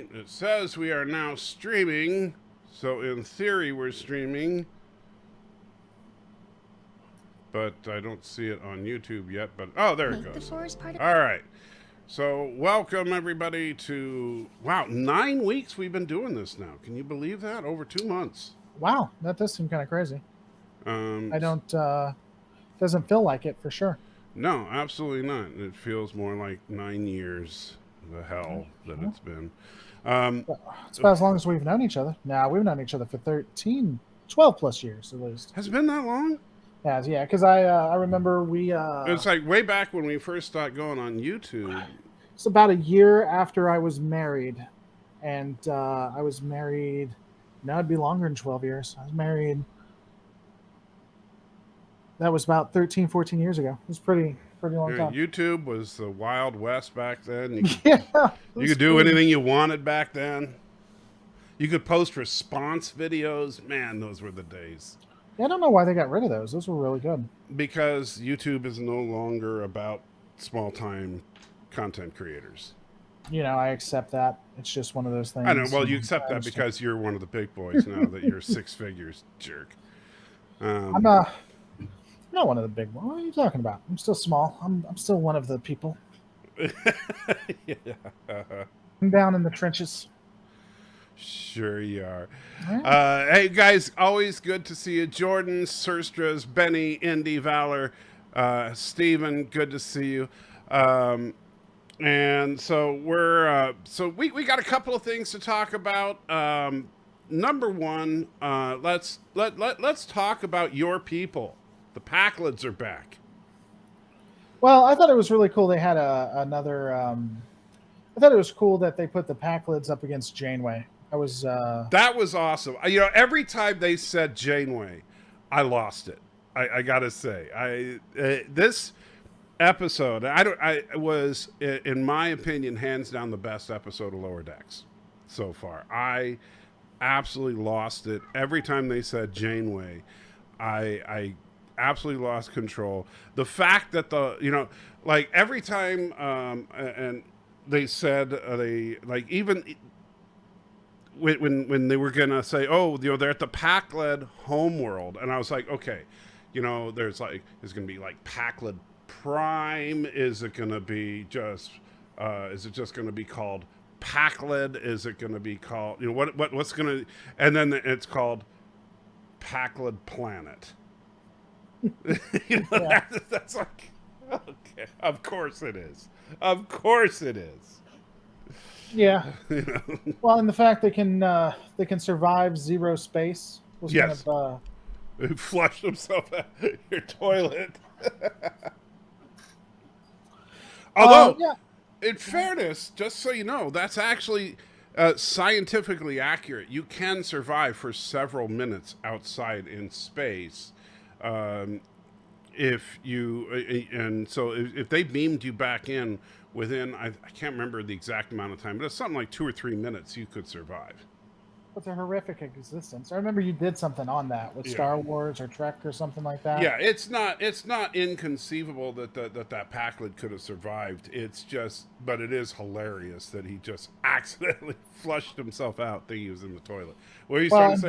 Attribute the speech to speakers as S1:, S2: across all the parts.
S1: right, it says we are now streaming. So in theory, we're streaming. But I don't see it on YouTube yet. But oh, there it goes. All right. So welcome everybody to, wow, 9 weeks we've been doing this now. Can you believe that? Over 2 months.
S2: Wow, that does seem kind of crazy. I don't, doesn't feel like it for sure.
S1: No, absolutely not. It feels more like 9 years, the hell that it's been.
S2: It's about as long as we've known each other. Now, we've known each other for 12 plus years at least.
S1: Has it been that long?
S2: Yeah, because I remember we...
S1: it's like way back when we first started going on YouTube.
S2: It's about a year after I was married. And I was married... No, it'd be longer than 12 years. I was married... That was about 13, 14 years ago. It was pretty long time.
S1: YouTube was the Wild West back then. You could, you could do anything you wanted back then. You could post response videos. Man, those were the days.
S2: Yeah, I don't know why they got rid of those. Those were really good.
S1: Because YouTube is no longer about small-time content creators.
S2: You know, I accept that. It's just one of those things.
S1: I know. Well, you accept that because you're one of the big boys now that you're six figures, jerk.
S2: I'm not one of the big ones. What are you talking about? I'm still small. I'm still one of the people.
S1: Yeah.
S2: I'm down in the trenches.
S1: Sure you are.
S2: Right.
S1: Hey, guys, always good to see you. Jordan, Serstras, Benny, Indy, Valor, Steven, good to see you. And so we got a couple of things to talk about. Number one, let's talk about your people. The Packlids are back.
S2: Well, I thought it was really cool. They had another. I thought it was cool that they put the Packlids up against Janeway. That was
S1: awesome. You know, every time they said Janeway, I lost it. I gotta say, this episode, I was, in my opinion, hands down the best episode of Lower Decks so far. I absolutely lost it every time they said Janeway. I absolutely lost control. The fact that like every time, and they said even when they were gonna say, oh, they're at the Packled homeworld, and I was like, okay, there's gonna be like Packled Prime. Is it gonna be just? Is it just gonna be called Packled? Is it gonna be called? What's gonna? And then it's called Packled Planet.
S2: Yeah.
S1: That's like, okay, of course it is. Of course it is.
S2: Yeah. Well, and the fact they can survive zero space was kind of.
S1: He flushed himself out of your toilet. Although, in fairness, just so you know, that's actually scientifically accurate. You can survive for several minutes outside in space. If they beamed you back in within, I can't remember the exact amount of time, but it's something like 2 or 3 minutes, you could survive.
S2: It's a horrific existence. I remember you did something on that with Star Wars or Trek or something like that.
S1: Yeah, it's not inconceivable that that Packlid could have survived. It's just, but it is hilarious that he just accidentally flushed himself out thinking he was in the toilet. What are you trying to say?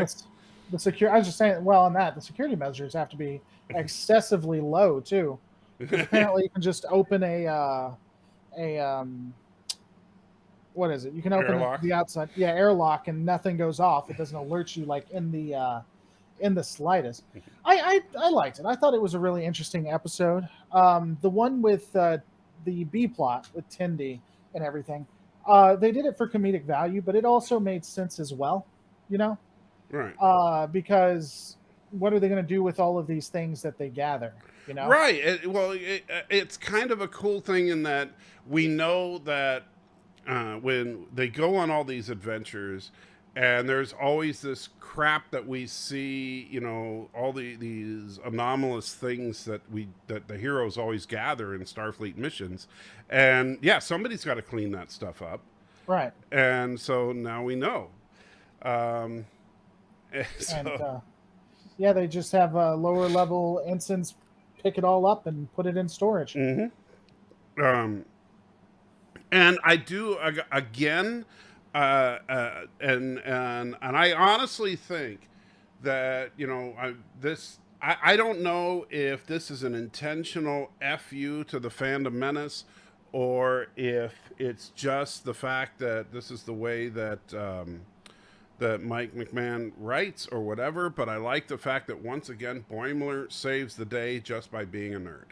S2: I was just saying, well, on that, the security measures have to be excessively low too. Because apparently you can just open what is it? You can open the outside, airlock, and nothing goes off. It doesn't alert you like in the slightest. I liked it. I thought it was a really interesting episode. The one with the B plot with Tindy and everything, they did it for comedic value, but it also made sense as well.
S1: Right.
S2: Because what are they going to do with all of these things that they gather?
S1: Right. It's kind of a cool thing in that we know that when they go on all these adventures, and there's always this crap that we see, all these anomalous things that the heroes always gather in Starfleet missions, and somebody's got to clean that stuff up.
S2: Right.
S1: And so now we know.
S2: They just have lower level ensigns pick it all up and put it in storage.
S1: Mm-hmm. And I do, again, And I honestly think that I don't know if this is an intentional fu to the fandom menace, or if it's just the fact that this is the way that Mike McMahon writes or whatever. But I like the fact that once again Boimler saves the day just by being a nerd.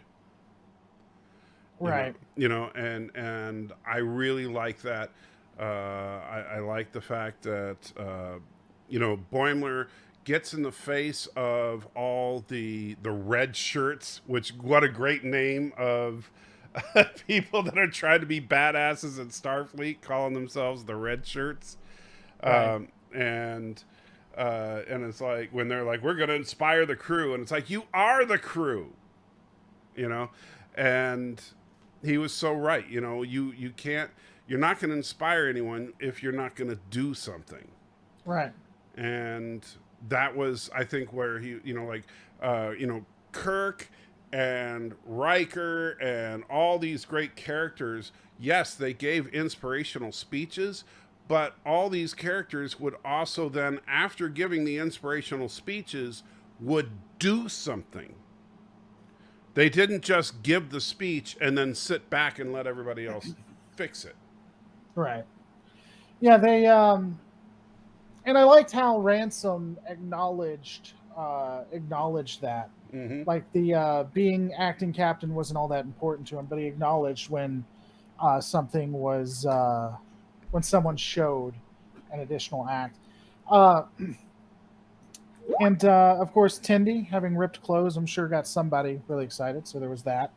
S2: Right.
S1: And I really like that. I like the fact that Boimler gets in the face of all the red shirts, which what a great name of people that are trying to be badasses in Starfleet, calling themselves the red shirts.
S2: Right.
S1: And it's like when they're like, we're going to inspire the crew, and it's like, you are the crew, and he was so right. You can't, you're not going to inspire anyone if you're not going to do something.
S2: Right.
S1: And that was, I think, where he, Kirk and Riker and all these great characters, yes, they gave inspirational speeches, but all these characters would also then, after giving the inspirational speeches, would do something. They didn't just give the speech and then sit back and let everybody else fix it.
S2: Right. Yeah, they and I liked how Ransom acknowledged that.
S1: Mm-hmm.
S2: Like the being acting captain wasn't all that important to him, but he acknowledged when something was when someone showed an additional act. And of course, Tindy having ripped clothes, I'm sure got somebody really excited. So there was that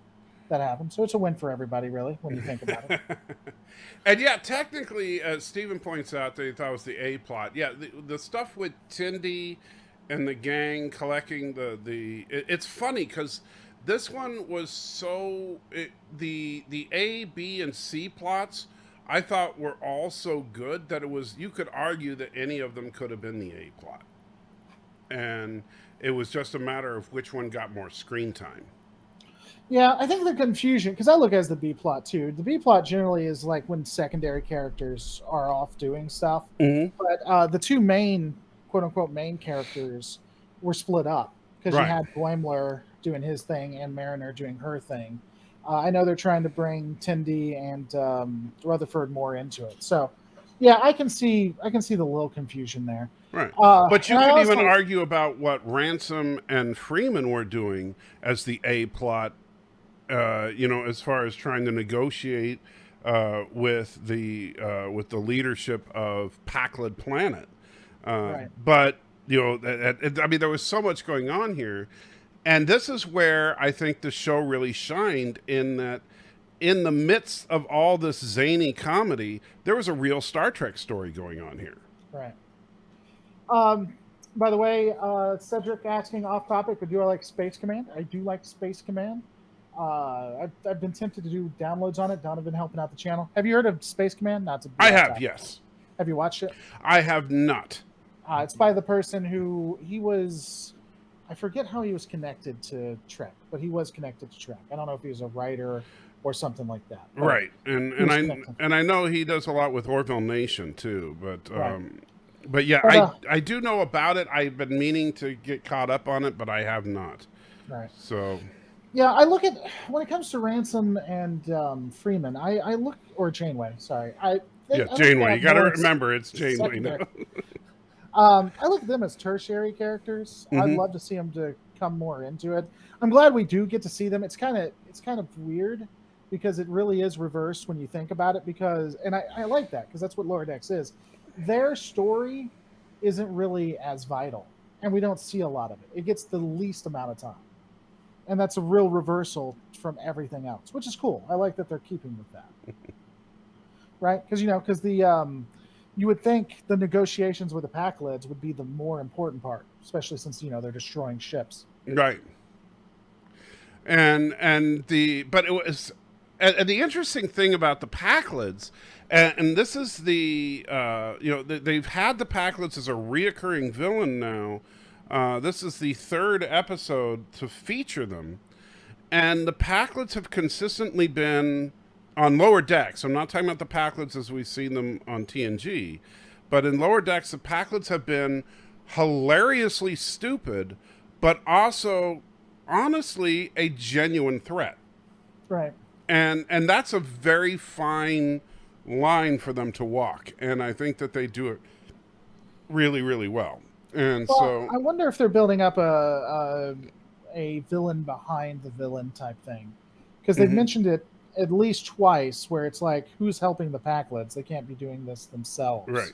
S2: happened. So it's a win for everybody, really, when you think about it.
S1: And yeah, technically, as Steven points out, that he thought it was the A plot. Yeah, the stuff with Tindy and the gang collecting it's funny because this one was the A, B, and C plots I thought were all so good that you could argue that any of them could have been the A plot. And it was just a matter of which one got more screen time.
S2: Yeah, I think the confusion, because I look as the B plot too. The B plot generally is like when secondary characters are off doing stuff.
S1: Mm-hmm.
S2: But the two main, quote unquote, main characters were split up because you had Boimler doing his thing and Mariner doing her thing. I know they're trying to bring Tindy and Rutherford more into it. So, yeah, I can see the little confusion there.
S1: Right. But you could even argue about what Ransom and Freeman were doing as the A plot, as far as trying to negotiate with the leadership of Pakled Planet.
S2: Right.
S1: But, I mean, there was so much going on here. And this is where I think the show really shined, in that in the midst of all this zany comedy, there was a real Star Trek story going on here.
S2: Right. By the way, Cedric asking off topic, but do I like Space Command? I do like Space Command. I've been tempted to do downloads on it. Donovan helping out the channel. Have you heard of Space Command?
S1: I have, yes.
S2: Have you watched it?
S1: I have not.
S2: It's by the person who I forget how he was connected to Trek, but he was connected to Trek. I don't know if he was a writer or something like that.
S1: Right, and I know he does a lot with Orville Nation too. But yeah, I do know about it. I've been meaning to get caught up on it, but I have not.
S2: Right.
S1: So.
S2: Yeah, I look at, when it comes to Ransom and Freeman, I look, or Janeway. Sorry,
S1: Janeway. You got to remember it's Janeway now.
S2: I look at them as tertiary characters.
S1: Mm-hmm.
S2: I'd love to see them to come more into it. I'm glad we do get to see them. It's kind of weird because it really is reversed when you think about it. And I like that because that's what Lower Decks is. Their story isn't really as vital, and we don't see a lot of it. It gets the least amount of time, and that's a real reversal from everything else, which is cool. I like that they're keeping with that, right? Because the you would think the negotiations with the Pakleds would be the more important part, especially since they're destroying ships.
S1: Right. And the interesting thing about the Pakleds, and this is they've had the Pakleds as a reoccurring villain now. This is the third episode to feature them, and the Pakleds have consistently been on Lower Decks, I'm not talking about the Packlets as we've seen them on TNG, but in Lower Decks, the Packlets have been hilariously stupid, but also, honestly, a genuine threat.
S2: Right.
S1: And that's a very fine line for them to walk, and I think that they do it really, really well. And so
S2: I wonder if they're building up a villain behind the villain type thing, because they've mentioned it at least twice, where it's like, who's helping the Packlets? They can't be doing this themselves,
S1: right.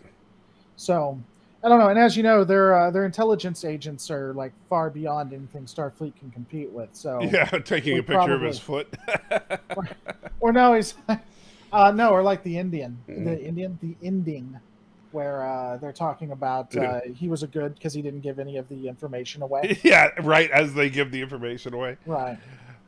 S2: So I don't know. And as you know, their intelligence agents are like far beyond anything Starfleet can compete with. So
S1: Yeah, taking a picture of his foot.
S2: or no, he's no, or like the ending, where they're talking about he was a good because he didn't give any of the information away.
S1: Yeah, right, as they give the information away.
S2: Right.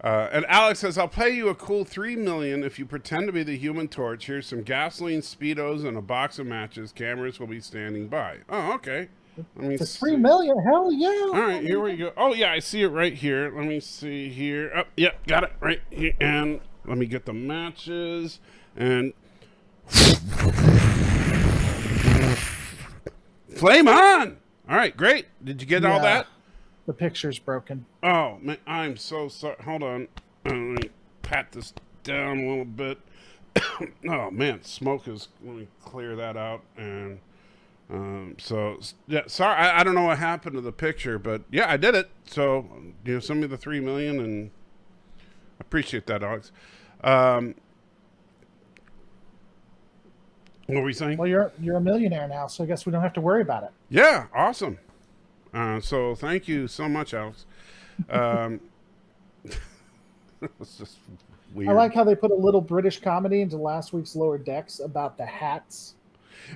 S1: And Alex says, I'll pay you a cool $3 million if you pretend to be the Human Torch. Here's some gasoline, Speedos, and a box of matches. Cameras will be standing by. Oh, okay.
S2: Let me see. $3 million? Hell yeah.
S1: All right, here we go. Oh, yeah, I see it right here. Let me see here. Oh, yeah, got it right here. And let me get the matches. And flame on. All right, great. Did you get all that?
S2: The picture's broken.
S1: Oh, man, I'm so sorry. Hold on. Let me pat this down a little bit. Oh, man, smoke is... Let me clear that out. And so, yeah, sorry. I don't know what happened to the picture, but, yeah, I did it. So, send me the $3 million, and I appreciate that, Alex. What were we saying?
S2: Well, you're a millionaire now, so I guess we don't have to worry about it.
S1: Yeah, awesome. So thank you so much, Alex. It's just weird.
S2: I like how they put a little British comedy into last week's Lower Decks about the hats.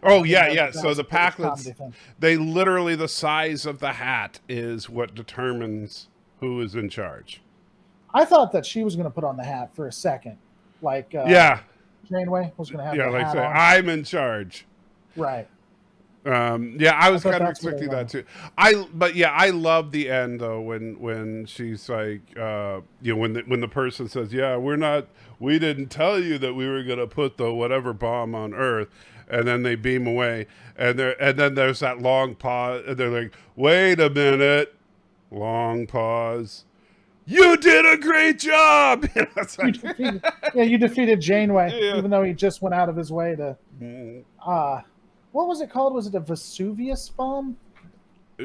S1: Oh, yeah. So the Packlets, they literally, the size of the hat is what determines who is in charge.
S2: I thought that she was going to put on the hat for a second. Like, Janeway was going to have the hat on.
S1: I'm in charge.
S2: Right.
S1: I was kind of expecting that too. I love the end though when she's like, when the person says, "Yeah, we didn't tell you that we were gonna put the whatever bomb on Earth," and then they beam away, and then there's that long pause, and they're like, "Wait a minute," long pause. You did a great job.
S2: You defeated Janeway, even though he just went out of his way to. What was it called? Was it a Vesuvius bomb?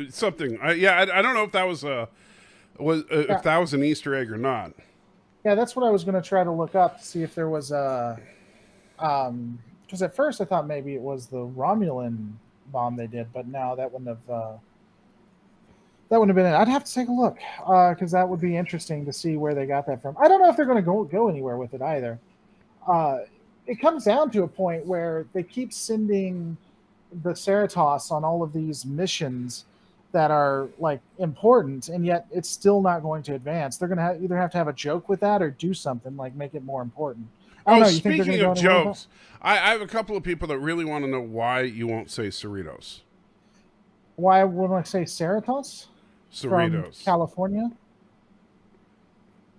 S1: Something. I don't know if that was if that was an Easter egg or not.
S2: Yeah, that's what I was going to try to look up to see if there was a. Because at first I thought maybe it was the Romulan bomb they did, but no, that wouldn't have. That wouldn't have been it. I'd have to take a look because that would be interesting to see where they got that from. I don't know if they're going to go anywhere with it either. It comes down to a point where they keep sending the Cerritos on all of these missions that are like important, and yet it's still not going to advance. They're going to either have to have a joke with that or do something like make it more important. I don't know. You think they're going to go
S1: jokes, I have a couple of people that really want to know why you won't say Cerritos.
S2: Why would I say Cerritos?
S1: Cerritos.
S2: From California.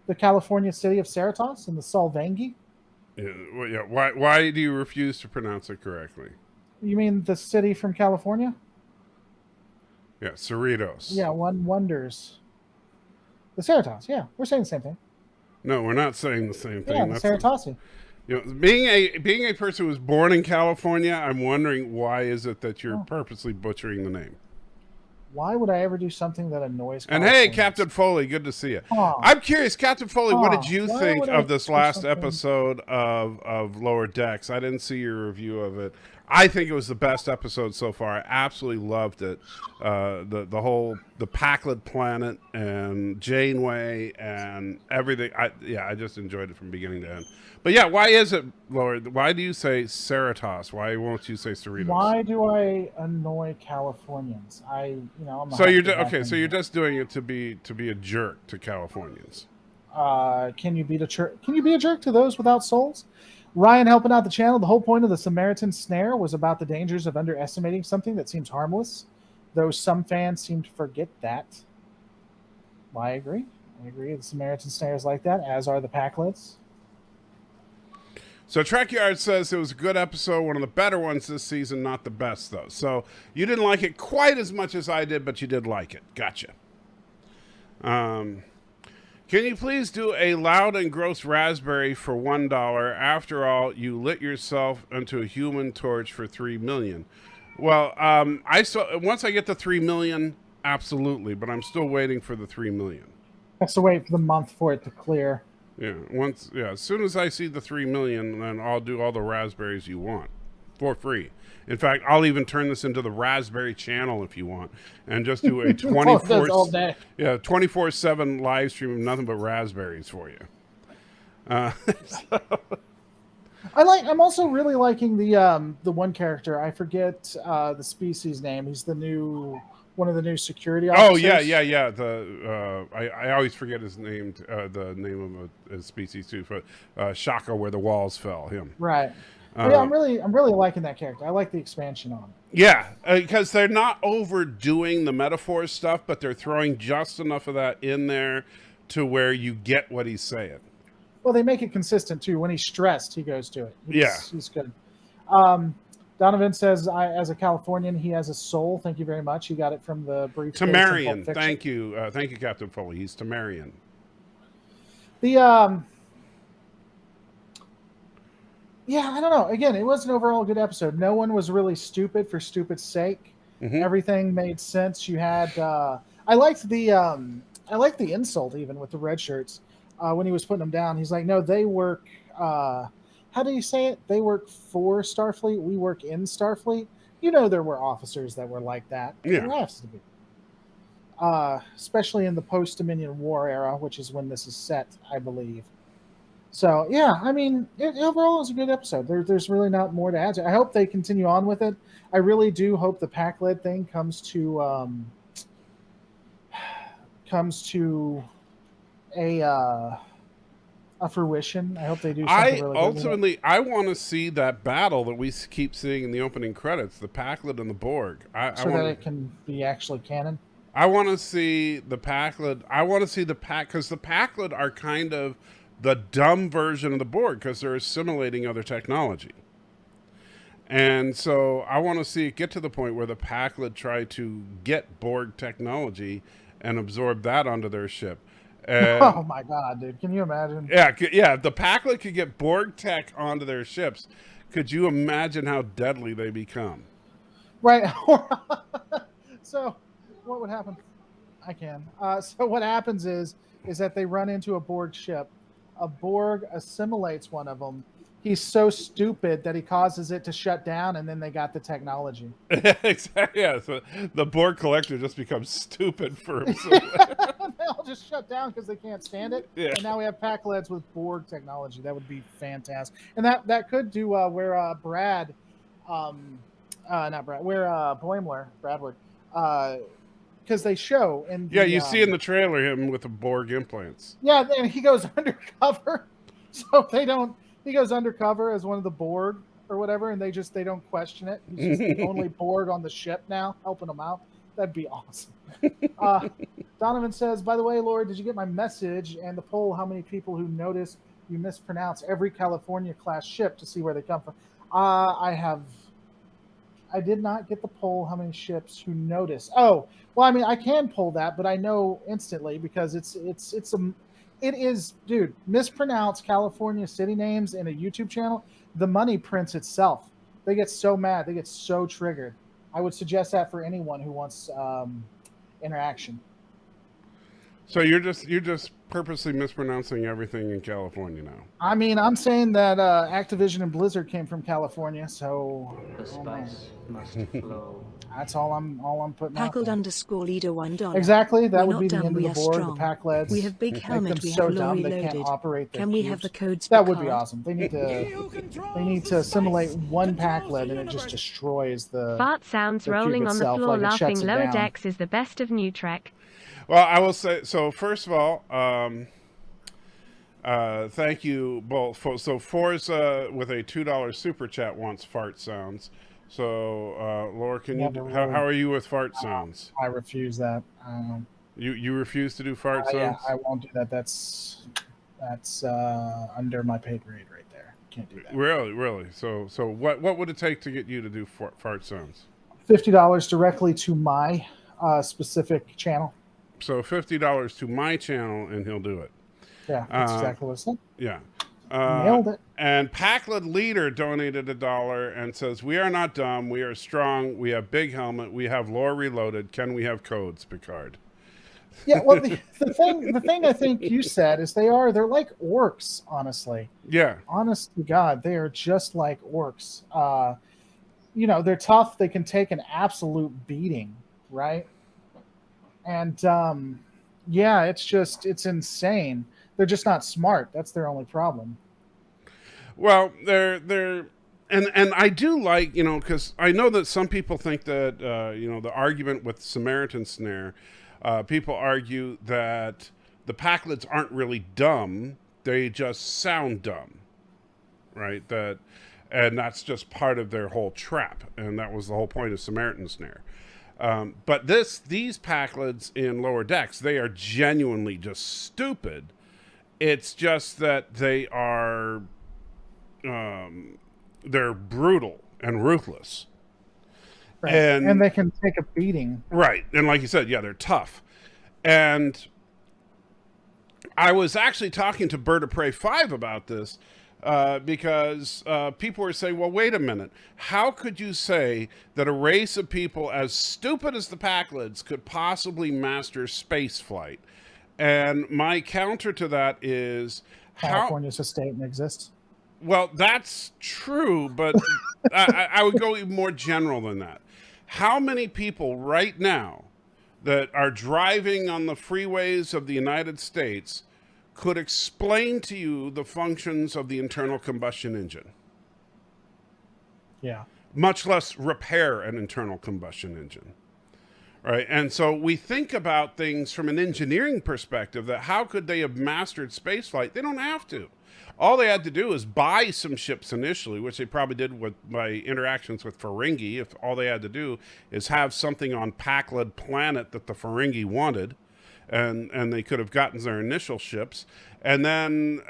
S2: The California city of Cerritos in the Solvangi.
S1: Yeah. Why do you refuse to pronounce it correctly?
S2: You mean the city from California?
S1: Yeah, Cerritos.
S2: Yeah, one wonders. The Cerritos. Yeah, we're saying the same thing.
S1: No, we're not saying the same thing.
S2: Yeah, the Cerritosi.
S1: Being a person who was born in California, I'm wondering why is it that you're purposely butchering the name?
S2: Why would I ever do something that annoys
S1: And hey, Captain Foley, good to see you. I'm curious, Captain Foley, what did you think of this last episode of Lower Decks? I didn't see your review of it. I think it was the best episode so far. I absolutely loved it. The Packlet planet and Janeway and everything. I just enjoyed it from beginning to end. But yeah, why is it, Laura? Why do you say Cerritos? Why won't you say Cerritos?
S2: Why do I annoy Californians? I'm
S1: so you're so you're just doing it to be a jerk to Californians.
S2: Can you be a jerk to those without souls? Ryan helping out the channel. The whole point of the Samaritan snare was about the dangers of underestimating something that seems harmless, though some fans seem to forget that. Well, I agree. The Samaritan snare is like that, as are the Packlets.
S1: So Trekyard says it was a good episode, one of the better ones this season, not the best though. So you didn't like it quite as much as I did, but you did like it. Gotcha. Can you please do a loud and gross raspberry for $1? After all, you lit yourself into a human torch for 3 million. Well, once I get to 3 million, absolutely, but I'm still waiting for the 3 million.
S2: Has to wait for the month for it to clear.
S1: Yeah, as soon as I see the 3 million, then I'll do all the raspberries you want for free. In fact, I'll even turn this into the Raspberry channel if you want, and just do a 24/7 live stream of nothing but raspberries for you.
S2: I'm also really liking the one character. I forget the species name. He's one of the new security officers.
S1: Oh yeah. I always forget his name. The name of his species too. But Shaka, where the walls fell. Him.
S2: Right. Yeah, I'm really liking that character. I like the expansion on it.
S1: Yeah, because they're not overdoing the metaphor stuff, but they're throwing just enough of that in there to where you get what he's saying.
S2: Well, they make it consistent too. When he's stressed, he goes to it. He's good. Donovan says, as a Californian, he has a soul. Thank you very much. He got it from the brief.
S1: Tamarian. Thank you, Captain Foley. He's Tamarian.
S2: Yeah, I don't know. Again, it was an overall good episode. No one was really stupid for stupid's sake. Mm-hmm. Everything made sense. You had I liked the insult even with the red shirts when he was putting them down. He's like, no, they work. How do you say it? They work for Starfleet. We work in Starfleet. You know, there were officers that were like that.
S1: Yeah.
S2: There has to be. Especially in the post-Dominion War era, which is when this is set, I believe. So, yeah, I mean, overall, it was a good episode. There's really not more to add to it. I hope they continue on with it. I really do hope the Pac-Led thing comes to a fruition. I hope they do something really good.
S1: Ultimately, I want to see that battle that we keep seeing in the opening credits, the Pac-Led and the Borg.
S2: That it can be actually canon?
S1: I want to see the Pac-Led. I want to see because the Pac-Led are kind of the dumb version of the Borg because they're assimilating other technology. And so I want to see it get to the point where the Pac-Led try to get Borg technology and absorb that onto their ship.
S2: Oh my God, dude. Can you imagine?
S1: Yeah. If the Pac-Led could get Borg tech onto their ships, could you imagine how deadly they become?
S2: Right. So what would happen? I can. So what happens is that they run into a Borg ship. A Borg assimilates one of them. He's so stupid that he causes it to shut down, and then they got the technology.
S1: Exactly. Yeah. So the Borg collector just becomes stupid for himself.
S2: They all just shut down because they can't stand it.
S1: Yeah.
S2: And now we have Pac-Leds with Borg technology. That would be fantastic. And that could do where Boimler, Bradward, because they show
S1: you see in the trailer him with the Borg implants.
S2: Yeah, and he goes undercover, so he goes undercover as one of the Borg or whatever, and they don't question it. He's just the only Borg on the ship now, helping them out. That'd be awesome. Donovan says, by the way, Lord, did you get my message and the poll? How many people who noticed you mispronounce every California class ship to see where they come from? I did not get the poll. How many ships who notice? Oh, well, I mean, I can pull that, but I know instantly because it is, dude, mispronounce California city names in a YouTube channel. The money prints itself. They get so mad. They get so triggered. I would suggest that for anyone who wants interaction.
S1: So you're just purposely mispronouncing everything in California now.
S2: I mean, I'm saying that Activision and Blizzard came from California, so
S3: the spice must flow.
S2: That's all I'm putting out
S4: Packled
S2: there.
S4: _ leader $1.
S2: Exactly, that
S4: We're
S2: would be the
S4: not
S2: end
S4: dumb,
S2: of the
S4: we are
S2: board.
S4: strong.
S2: The Pac-Leds.
S4: We have big
S2: make
S4: helmet.
S2: them
S4: We
S2: so
S4: have
S2: dumb
S4: lorry
S2: they can't
S4: loaded.
S2: operate their
S4: Can we
S2: cubes.
S4: have the codes?
S2: That would be
S4: Picard?
S2: awesome. They need to assimilate one Pac-Led and it just destroys the
S5: Fart sounds
S2: the
S5: rolling
S2: cube
S5: on the
S2: itself,
S5: floor
S2: like it
S5: laughing.
S2: shuts it
S5: Lower
S2: down.
S5: Decks is the best of New Trek.
S1: Well, I will say, so first of all, thank you both. So Forza with a $2 super chat wants fart sounds. So Laura, how are you with fart sounds?
S2: I refuse that.
S1: You refuse to do fart sounds?
S2: Yeah, I won't do that. That's under my pay grade right there. Can't do that.
S1: Really. So what would it take to get you to do fart sounds?
S2: $50 directly to my specific channel.
S1: So $50 to my channel, and he'll do it.
S2: Yeah, that's exactly what I said.
S1: Yeah.
S2: Nailed it.
S1: And Packled Leader donated $1 and says, "We are not dumb. We are strong. We have big helmet. We have lore reloaded. Can we have codes, Picard?"
S2: Yeah, well, the thing I think you said is they're like orcs, honestly.
S1: Yeah.
S2: Honest to God, they are just like orcs. They're tough. They can take an absolute beating, right? And it's insane. They're just not smart. That's their only problem.
S1: Well, they're and I do like, because I know that some people think that the argument with Samaritan Snare, people argue that the Packlids aren't really dumb; they just sound dumb, right? And that's just part of their whole trap, and that was the whole point of Samaritan Snare. But these Packlids in Lower Decks, they are genuinely just stupid. It's just that they are, they're brutal and ruthless.
S2: Right.
S1: And
S2: they can take a beating.
S1: Right. And like you said, yeah, they're tough. And I was actually talking to Bird of Prey 5 about this, because people were saying, well, wait a minute. How could you say that a race of people as stupid as the Packlids could possibly master space flight? And my counter to that is
S2: California's a state and exists.
S1: Well, that's true, but I would go even more general than that. How many people right now that are driving on the freeways of the United States could explain to you the functions of the internal combustion engine?
S2: Yeah.
S1: Much less repair an internal combustion engine. Right. And so we think about things from an engineering perspective, that how could they have mastered spaceflight? They don't have to. All they had to do is buy some ships initially, which they probably did by interactions with Ferengi. If all they had to do is have something on Packlid planet that the Ferengi wanted, and they could have gotten their initial ships. And then,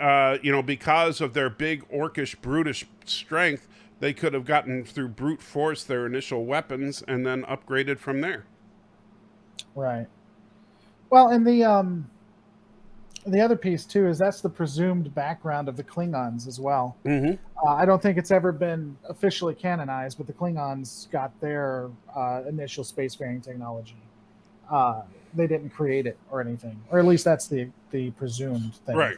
S1: because of their big orcish, brutish strength, they could have gotten through brute force their initial weapons and then upgraded from there.
S2: Right. Well, and the other piece too is that's the presumed background of the Klingons as well.
S1: Mm-hmm.
S2: I don't think it's ever been officially canonized, but the Klingons got their initial spacefaring technology. They didn't create it or anything, or at least that's the presumed thing.
S1: Right.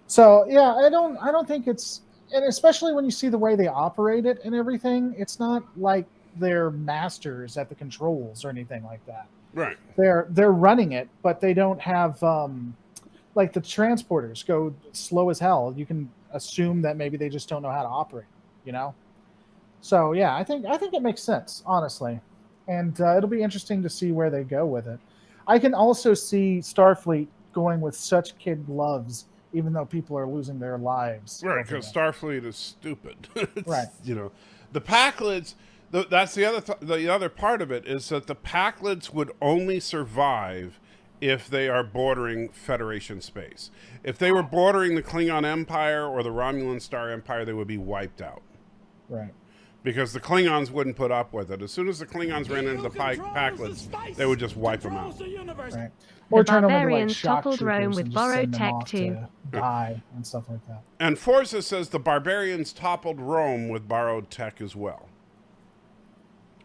S2: So yeah, I don't think it's, and especially when you see the way they operate it and everything, it's not like they're masters at the controls or anything like that.
S1: Right.
S2: They're running it, but they don't have like the transporters go slow as hell. You can assume that maybe they just don't know how to operate, So yeah, I think it makes sense, honestly. And it'll be interesting to see where they go with it. I can also see Starfleet going with such kid gloves, even though people are losing their lives.
S1: Right, because Starfleet is stupid.
S2: Right.
S1: The Packlids. That's the other part of it, is that the Packlids would only survive if they are bordering Federation space. If they were bordering the Klingon Empire or the Romulan Star Empire, they would be wiped out.
S2: Right.
S1: Because the Klingons wouldn't put up with it. As soon as the Klingons ran into the Packlids, they would just wipe them out.
S2: Right. Or turn them into like
S5: barbarians
S2: shock
S5: toppled Rome
S2: troopers
S5: with
S2: and just
S5: borrowed
S2: send them
S5: tech
S2: off
S5: too.
S2: to die and stuff like that.
S1: And Forza says the barbarians toppled Rome with borrowed tech as well.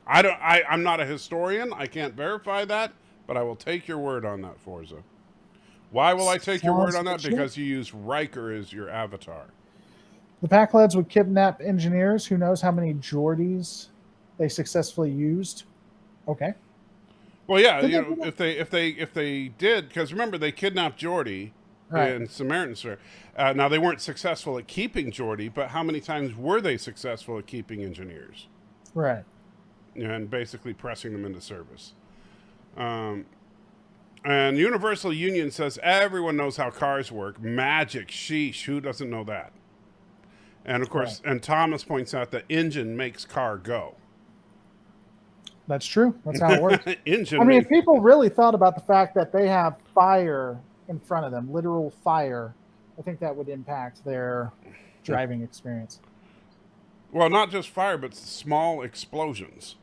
S1: I'm not a historian. I can't verify that, but I will take your word on that, Forza. Why will I take your word on that? Because you use Riker as your avatar.
S2: The Packlids would kidnap engineers. Who knows how many Geordies they successfully used? Okay.
S1: Well, yeah, if they did, because remember they kidnapped Geordi in Samaritan Sphere. Now they weren't successful at keeping Geordi, but how many times were they successful at keeping engineers?
S2: Right.
S1: And basically pressing them into service. And Universal Union says everyone knows how cars work. Magic, sheesh, who doesn't know that? And of course, and Thomas points out that engine makes car go.
S2: That's true. That's how it works.
S1: If
S2: people really thought about the fact that they have fire in front of them, literal fire, I think that would impact their driving experience.
S1: Well, not just fire, but small explosions.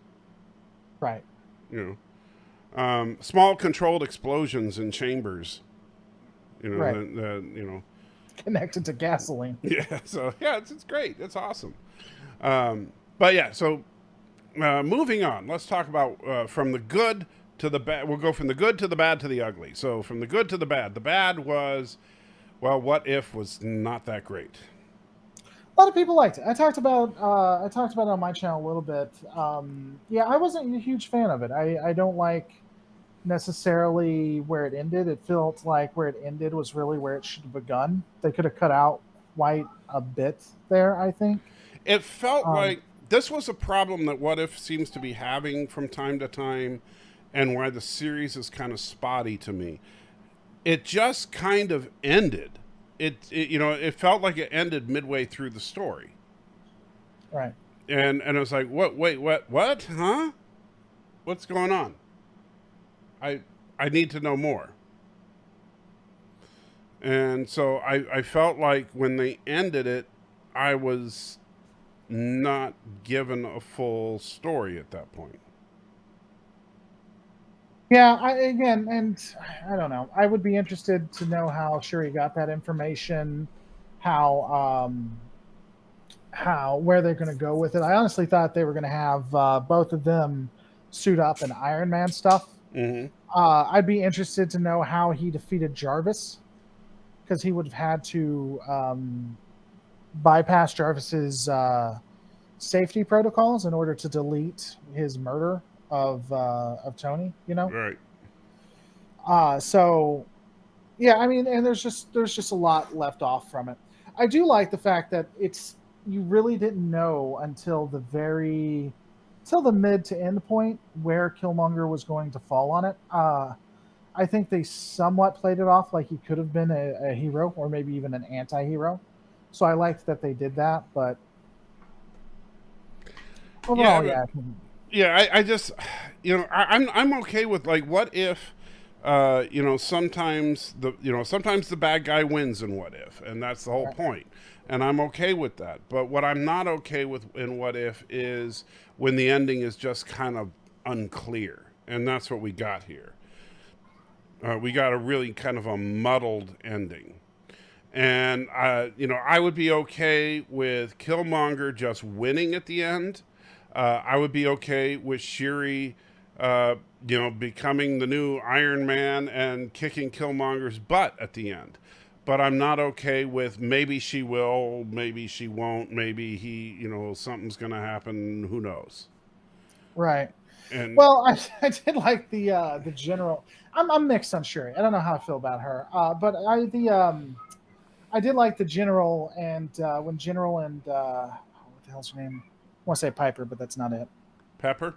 S2: Right.
S1: You know, small controlled explosions in chambers. You know,
S2: Right.
S1: you know,
S2: Connected to gasoline.
S1: yeah. So yeah, it's great. It's awesome. But yeah, so moving on. Let's talk about from the good to the bad. We'll go from the good to the bad to the ugly. So from the good to the bad. The bad was, well, What If was not that great.
S2: A lot of people liked it. I talked about it on my channel a little bit. Yeah, I wasn't a huge fan of it. I don't like necessarily where it ended. It felt like where it ended was really where it should have begun. They could have cut out quite a bit there, I think.
S1: It felt like this was a problem that What If seems to be having from time to time, and why the series is kind of spotty to me. It just kind of ended. It felt like it ended midway through the story.
S2: Right.
S1: And it was like, what? Wait, what? Huh? What's going on? I need to know more. And so I felt like when they ended it, I was not given a full story at that point.
S2: Yeah, I don't know. I would be interested to know how Shuri got that information, how where they're going to go with it. I honestly thought they were going to have both of them suit up in Iron Man stuff.
S1: Mm-hmm.
S2: I'd be interested to know how he defeated Jarvis, because he would have had to bypass Jarvis's safety protocols in order to delete his murder of Tony, you know?
S1: Right.
S2: So yeah, I mean, and there's just a lot left off from it. I do like the fact that you really didn't know until the mid to end point where Killmonger was going to fall on it. I think they somewhat played it off like he could have been a hero or maybe even an anti-hero. So I liked that they did that, but overall, yeah.
S1: Yeah, I just, I'm okay with, like, what if, sometimes the bad guy wins in What If, and that's the whole point. And I'm okay with that. But what I'm not okay with in What If is when the ending is just kind of unclear. And that's what we got here. We got a really kind of a muddled ending. And, I would be okay with Killmonger just winning at the end. I would be okay with Shuri, becoming the new Iron Man and kicking Killmonger's butt at the end. But I'm not okay with maybe she will, maybe she won't, maybe he, something's going to happen, who knows.
S2: Right.
S1: And
S2: well, I did like the general. I'm mixed on Shuri. I don't know how I feel about her. But I did like the general, and when General and what the hell's her name? I want to say Piper, but that's not it. Pepper,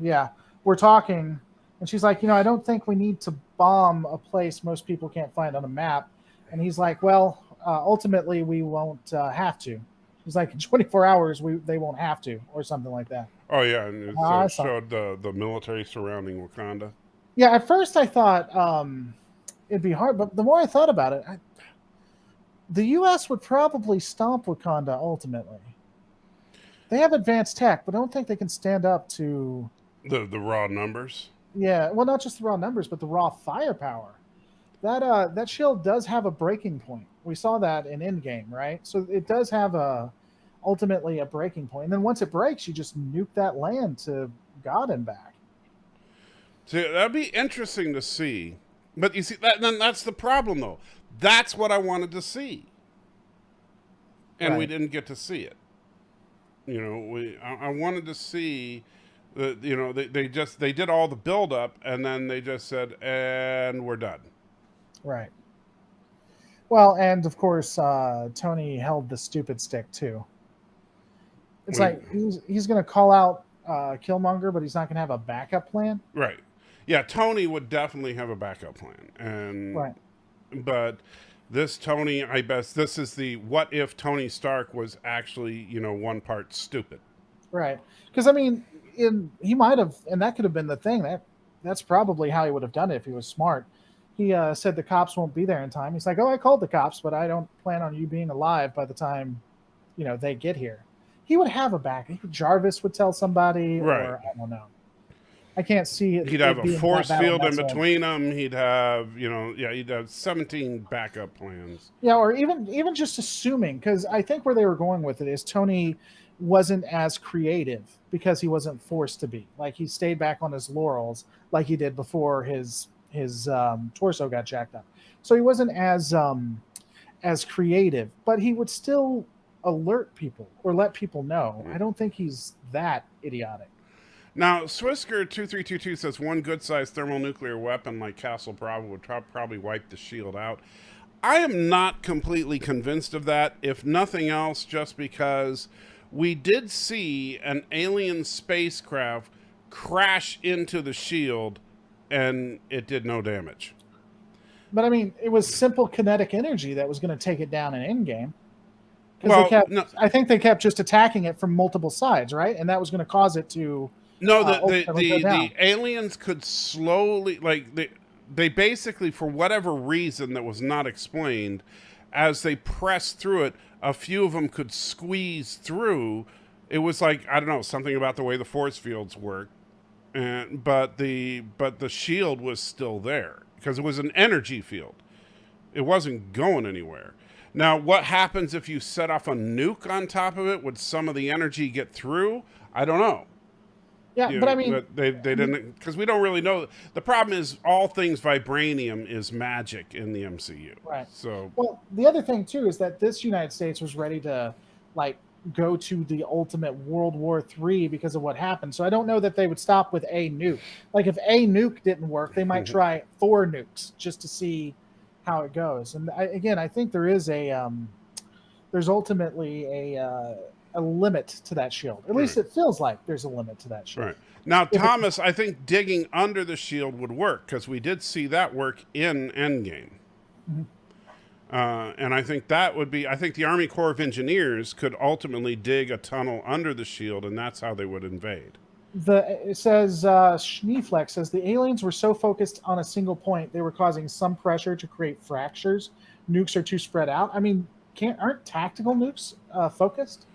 S2: yeah. We're talking, and she's like, I don't think we need to bomb a place most people can't find on a map. And he's like, well, ultimately we won't have to. He's like, in 24 hours they won't have to, or something like that.
S1: Oh yeah, and it showed the military surrounding Wakanda.
S2: Yeah, at first I thought it'd be hard, but the more I thought about it, the U.S. would probably stomp Wakanda ultimately. They have advanced tech, but I don't think they can stand up to
S1: the raw numbers.
S2: Yeah, well, not just the raw numbers, but the raw firepower. That shield does have a breaking point. We saw that in Endgame, right? So it does have ultimately a breaking point. And then once it breaks, you just nuke that land to God and back.
S1: So that'd be interesting to see. But you see, that's the problem, though. That's what I wanted to see, and we didn't get to see it. I wanted to see they did all the build up, and then they just said, and we're done.
S2: Right. Well, and of course, Tony held the stupid stick too. It's like he's going to call out Killmonger, but he's not going to have a backup plan.
S1: Right. Yeah, Tony would definitely have a backup plan, but this Tony, this is the what if Tony Stark was actually, one part stupid.
S2: Right. Because, I mean, he might have, and that could have been the thing. That's probably how he would have done it if he was smart. he said the cops won't be there in time. He's like, "Oh, I called the cops, but I don't plan on you being alive by the time, they get here." He would have a back. Jarvis would tell somebody,
S1: Right.
S2: or I don't know. I can't see it.
S1: He'd have a force field in
S2: zone.
S1: between them. He'd have, he'd have 17 backup plans.
S2: Yeah, or even just assuming, because I think where they were going with it is Tony wasn't as creative because he wasn't forced to be. Like, he stayed back on his laurels like he did before his torso got jacked up. So he wasn't as creative, but he would still alert people or let people know. I don't think he's that idiotic.
S1: Now, Swisker2322 says one good-sized thermonuclear weapon like Castle Bravo would probably wipe the shield out. I am not completely convinced of that, if nothing else, just because we did see an alien spacecraft crash into the shield and it did no damage.
S2: But I mean, it was simple kinetic energy that was going to take it down in Endgame.
S1: Well,
S2: I think they kept just attacking it from multiple sides, right? And that was going to cause it to...
S1: No, the aliens could slowly, they basically, for whatever reason that was not explained, as they pressed through it, a few of them could squeeze through. It was like, I don't know, something about the way the force fields work, but the shield was still there because it was an energy field. It wasn't going anywhere. Now, what happens if you set off a nuke on top of it? Would some of the energy get through? I don't know.
S2: Yeah, but I mean...
S1: But they didn't... Because we don't really know. The problem is all things vibranium is magic in the MCU.
S2: Right.
S1: So...
S2: Well, the other thing, too, is that this United States was ready to, go to the ultimate World War III because of what happened. So I don't know that they would stop with a nuke. Like, if a nuke didn't work, they might try 4 nukes just to see how it goes. And, I think there is there's ultimately a limit to that shield. At least it feels like there's a limit to that shield.
S1: Right. Now, Thomas, I think digging under the shield would work because we did see that work in Endgame.
S2: Mm-hmm.
S1: And I think that would be, I think the Army Corps of Engineers could ultimately dig a tunnel under the shield, and that's how they would invade.
S2: It says, Schneeflex says, the aliens were so focused on a single point, they were causing some pressure to create fractures. Nukes are too spread out. I mean, aren't tactical nukes focused?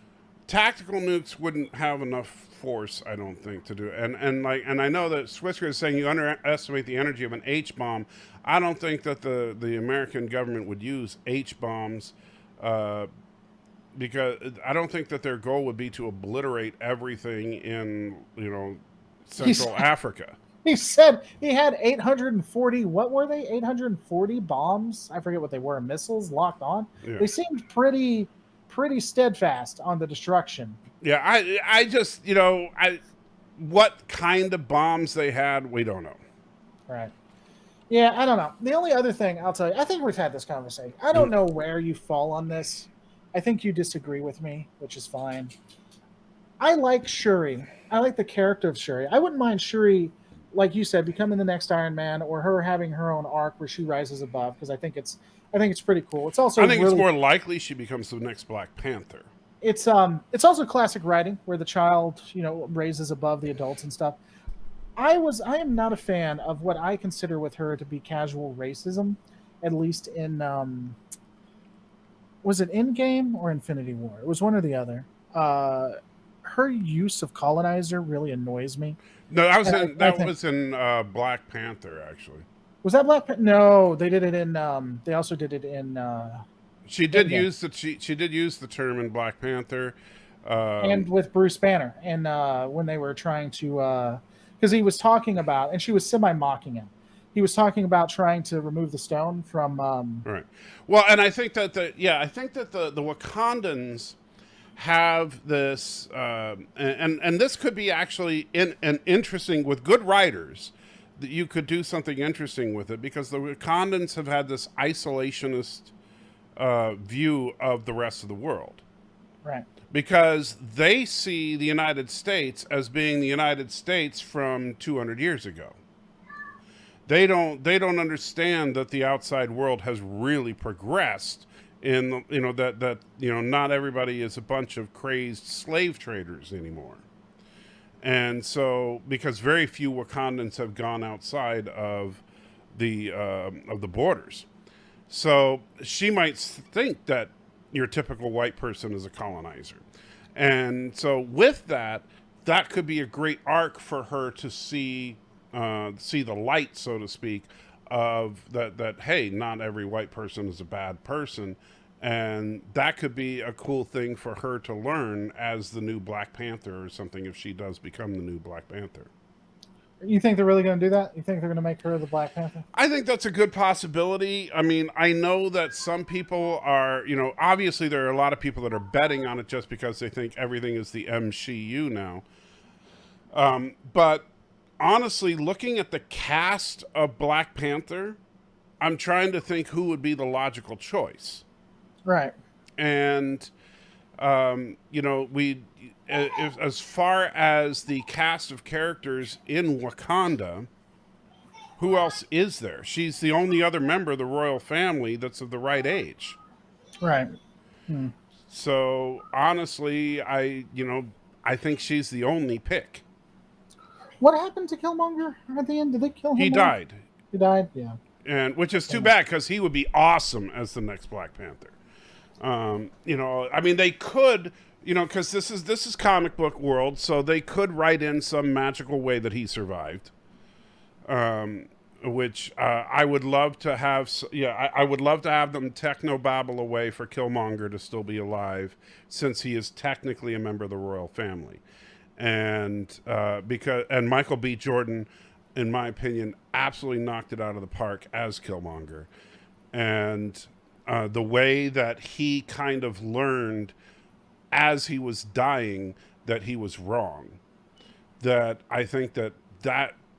S1: Tactical nukes wouldn't have enough force, I don't think, to do it. And I know that Swisker is saying you underestimate the energy of an H-bomb. I don't think that the American government would use H-bombs because I don't think that their goal would be to obliterate everything in, Central Africa.
S2: He said he had 840, what were they? 840 bombs? I forget what they were, missiles locked on. Yeah. They seemed pretty steadfast on the destruction.
S1: Yeah, I just, what kind of bombs they had, we don't know.
S2: Right. Yeah, I don't know. The only other thing I'll tell you, I think we've had this conversation. I don't know where you fall on this. I think you disagree with me, which is fine. I like Shuri. I like the character of Shuri. I wouldn't mind Shuri, like you said, becoming the next Iron Man, or her having her own arc where she rises above, because I think it's pretty cool. It's also
S1: it's more likely she becomes the next Black Panther.
S2: It's also classic writing where the child, raises above the adults and stuff. I am not a fan of what I consider with her to be casual racism, at least in was it Endgame or Infinity War? It was one or the other. Her use of colonizer really annoys me.
S1: No, that was in Black Panther, actually.
S2: Was that Black Panther? No, they did it in. They also did it in.
S1: She did use the term in Black Panther,
S2: and with Bruce Banner, and when they were trying to, because he was talking about, and she was semi-mocking him. He was talking about trying to remove the stone from.
S1: Right. Well, and I think that the Wakandans have this, and this could be actually an interesting with good writers. That you could do something interesting with it, because the Wakandans have had this isolationist view of the rest of the world.
S2: Right.
S1: Because they see the United States as being the United States from 200 years ago. They don't understand that the outside world has really progressed in that not everybody is a bunch of crazed slave traders anymore. And so, because very few Wakandans have gone outside of of the borders. So she might think that your typical white person is a colonizer. And so with that, that could be a great arc for her to see the light, so to speak, of that hey, not every white person is a bad person. And that could be a cool thing for her to learn as the new Black Panther or something, if she does become the new Black Panther.
S2: You think they're really going to do that? You think they're going to make her the Black Panther?
S1: I think that's a good possibility. I mean, I know that some people are, obviously there are a lot of people that are betting on it just because they think everything is the MCU now. But honestly, looking at the cast of Black Panther, I'm trying to think who would be the logical choice.
S2: Right.
S1: And, as far as the cast of characters in Wakanda, who else is there? She's the only other member of the royal family that's of the right age.
S2: Right.
S1: So honestly, I think she's the only pick.
S2: What happened to Killmonger at the end? Did they kill him?
S1: He died.
S2: He died? Yeah.
S1: And which is too bad, because he would be awesome as the next Black Panther. I mean, they could, because this is comic book world, so they could write in some magical way that he survived. Which I would love to have. I would love to have them techno babble away for Killmonger to still be alive, since he is technically a member of the royal family, and Michael B. Jordan, in my opinion, absolutely knocked it out of the park as Killmonger, and the way that he kind of learned as he was dying that he was wrong. That I think that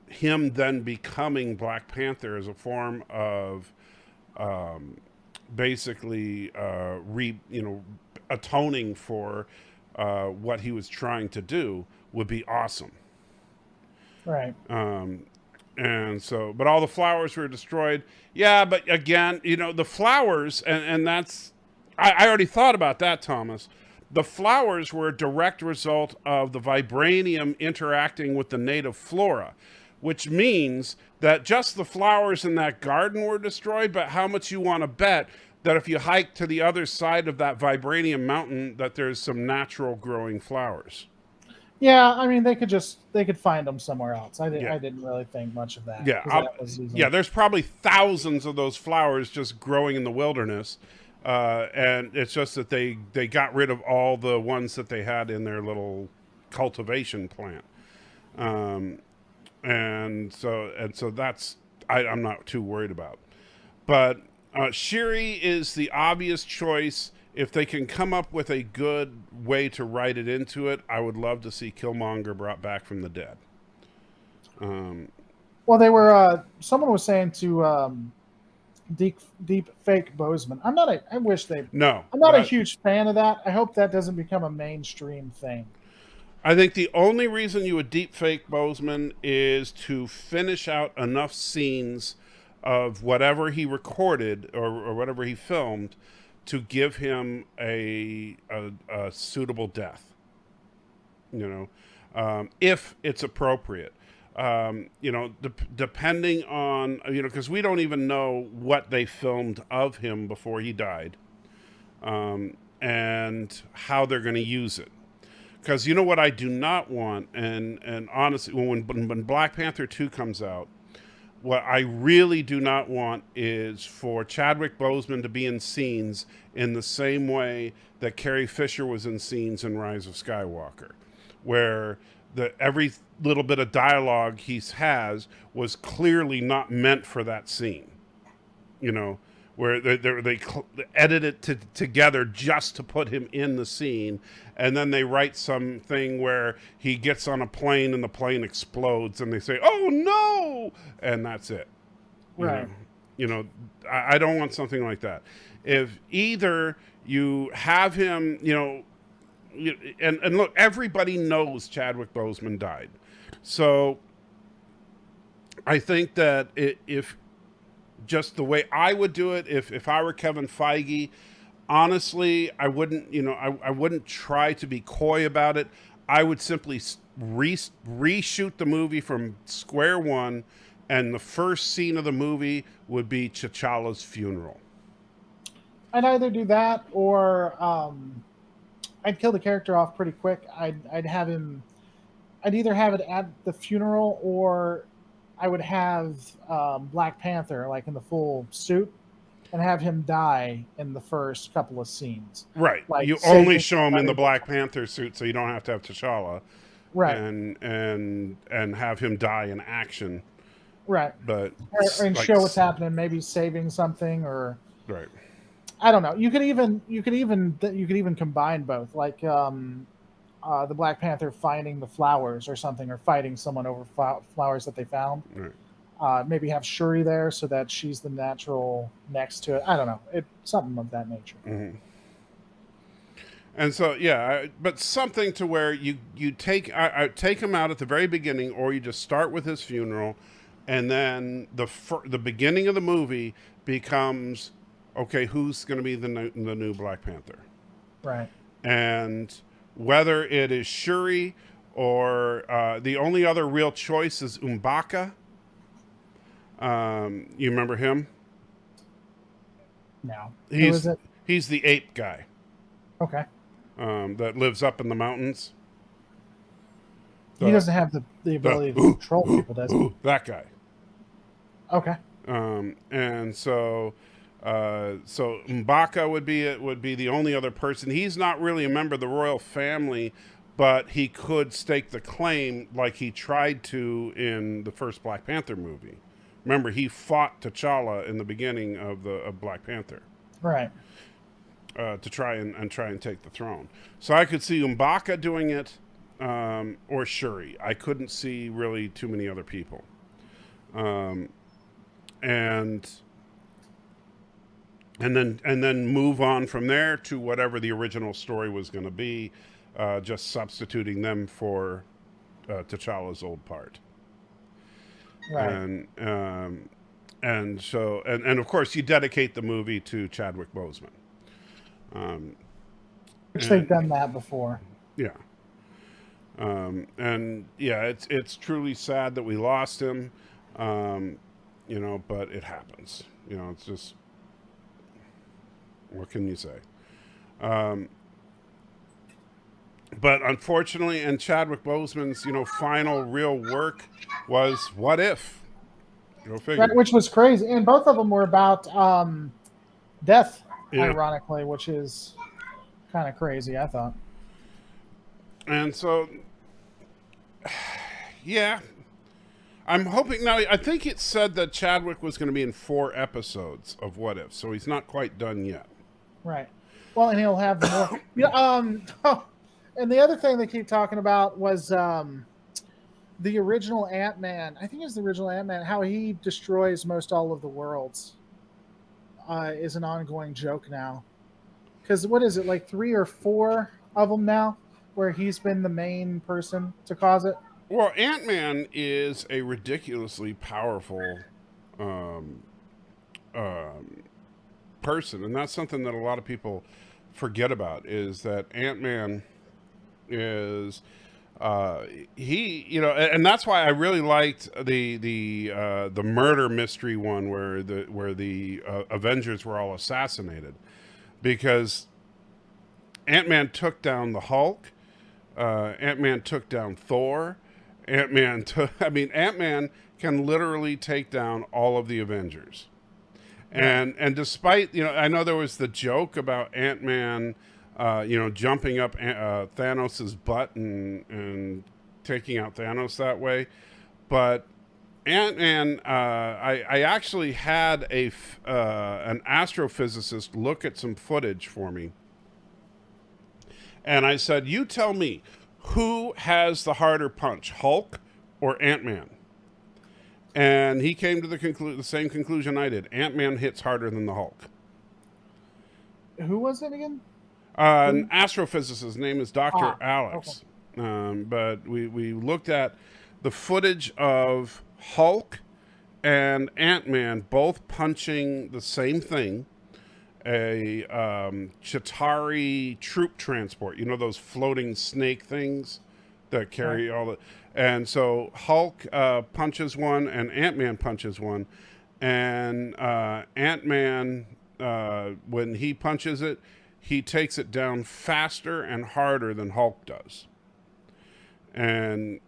S1: him then becoming Black Panther as a form of basically atoning for what he was trying to do would be awesome.
S2: Right.
S1: And so, but all the flowers were destroyed. Yeah, but again, the flowers, and that's, I already thought about that, Thomas. The flowers were a direct result of the vibranium interacting with the native flora, which means that just the flowers in that garden were destroyed, but how much you want to bet that if you hike to the other side of that vibranium mountain, that there's some natural growing flowers.
S2: Yeah, I mean, they could find them somewhere else. I didn't really think much of that.
S1: Yeah, there's probably thousands of those flowers just growing in the wilderness, and it's just that they got rid of all the ones that they had in their little cultivation plant, and so that's I'm not too worried about. But Shuri is the obvious choice. If they can come up with a good way to write it into it, I would love to see Killmonger brought back from the dead.
S2: Well, they were. Someone was saying to deep fake Boseman. I wish they.
S1: No,
S2: I'm not a huge fan of that. I hope that doesn't become a mainstream thing.
S1: I think the only reason you would deep fake Boseman is to finish out enough scenes of whatever he recorded or whatever he filmed, to give him a suitable death, if it's appropriate, depending on, because we don't even know what they filmed of him before he died, and how they're going to use it. Because what I do not want, and honestly, when Black Panther 2 comes out, what I really do not want is for Chadwick Boseman to be in scenes in the same way that Carrie Fisher was in scenes in Rise of Skywalker, where every little bit of dialogue he has was clearly not meant for that scene. Where they edit it together just to put him in the scene, and then they write something where he gets on a plane and the plane explodes, and they say, "Oh no!" and that's it.
S2: Right.
S1: I don't want something like that. If either you have him, and look, everybody knows Chadwick Boseman died, so I think that if just the way I would do it, if I were Kevin Feige, honestly, I wouldn't, I wouldn't try to be coy about it. I would simply reshoot the movie from square one and the first scene of the movie would be T'Challa's funeral.
S2: I'd either do that or I'd kill the character off pretty quick. I'd have him. I'd either have it at the funeral or I would have Black Panther like in the full suit and have him die in the first couple of scenes.
S1: Right.
S2: Like
S1: you only
S2: saving
S1: show him in the
S2: somebody.
S1: Black Panther suit, so you don't have to have T'Challa.
S2: Right.
S1: And have him die in action.
S2: Right.
S1: But
S2: and
S1: like,
S2: show what's happening, maybe saving something or
S1: right.
S2: I don't know. You could even combine both, like the Black Panther finding the flowers or something, or fighting someone over flowers that they found.
S1: Right.
S2: Maybe have Shuri there so that she's the natural next to it. I don't know. Something of that nature.
S1: Mm-hmm. And so, yeah, but something to where you take him out at the very beginning, or you just start with his funeral, and then the beginning of the movie becomes, okay, who's going to be the new Black Panther? Right. And whether it is Shuri or the only other real choice is M'Baka. You remember him?
S2: No.
S1: Who is it? He's the ape guy.
S2: Okay.
S1: That lives up in the mountains.
S2: He doesn't have the ability to control people, does he?
S1: That guy.
S2: Okay.
S1: And so M'Baka would be the only other person. He's not really a member of the royal family, but he could stake the claim like he tried to in the first Black Panther movie. Remember, he fought T'Challa in the beginning of Black Panther.
S2: Right.
S1: To try and take the throne. So I could see M'Baka doing it, or Shuri. I couldn't see really too many other people. And then move on from there to whatever the original story was going to be, just substituting them for T'Challa's old part.
S2: Right.
S1: And so of course you dedicate the movie to Chadwick Boseman.
S2: Which they've done that before.
S1: Yeah. And yeah, it's truly sad that we lost him, but it happens. It's just, what can you say? But unfortunately, and Chadwick Boseman's, final real work was What If? Go figure.
S2: Right, which was crazy. And both of them were about death,
S1: yeah.
S2: Ironically, which is kind of crazy, I thought.
S1: And so, yeah. I'm hoping now. I think it said that Chadwick was going to be in 4 episodes of What If, so he's not quite done yet.
S2: Right. Well, and he'll have more. And the other thing they keep talking about was the original Ant-Man. I think it's the original Ant-Man. How he destroys most all of the worlds is an ongoing joke now. Because what is it, like 3 or 4 of them now, where he's been the main person to cause it?
S1: Well, Ant-Man is a ridiculously powerful person, and that's something that a lot of people forget about, is that Ant-Man is and that's why I really liked the murder mystery one where the Avengers were all assassinated, because Ant-Man took down the Hulk, Ant-Man took down Thor, Ant-Man can literally take down all of the Avengers. And despite, I know there was the joke about Ant-Man, jumping up Thanos' butt and taking out Thanos that way. But Ant-Man, I actually had an astrophysicist look at some footage for me. And I said, you tell me, who has the harder punch, Hulk or Ant-Man? And he came to the same conclusion I did. Ant-Man hits harder than the Hulk.
S2: Who was it again?
S1: An astrophysicist. His name is Dr. Alex.
S2: Okay.
S1: But we looked at the footage of Hulk and Ant-Man both punching the same thing, a Chitauri troop transport. Those floating snake things that carry all the. And so Hulk punches one, and Ant-Man punches one, and Ant-Man when he punches it, he takes it down faster and harder than Hulk does, and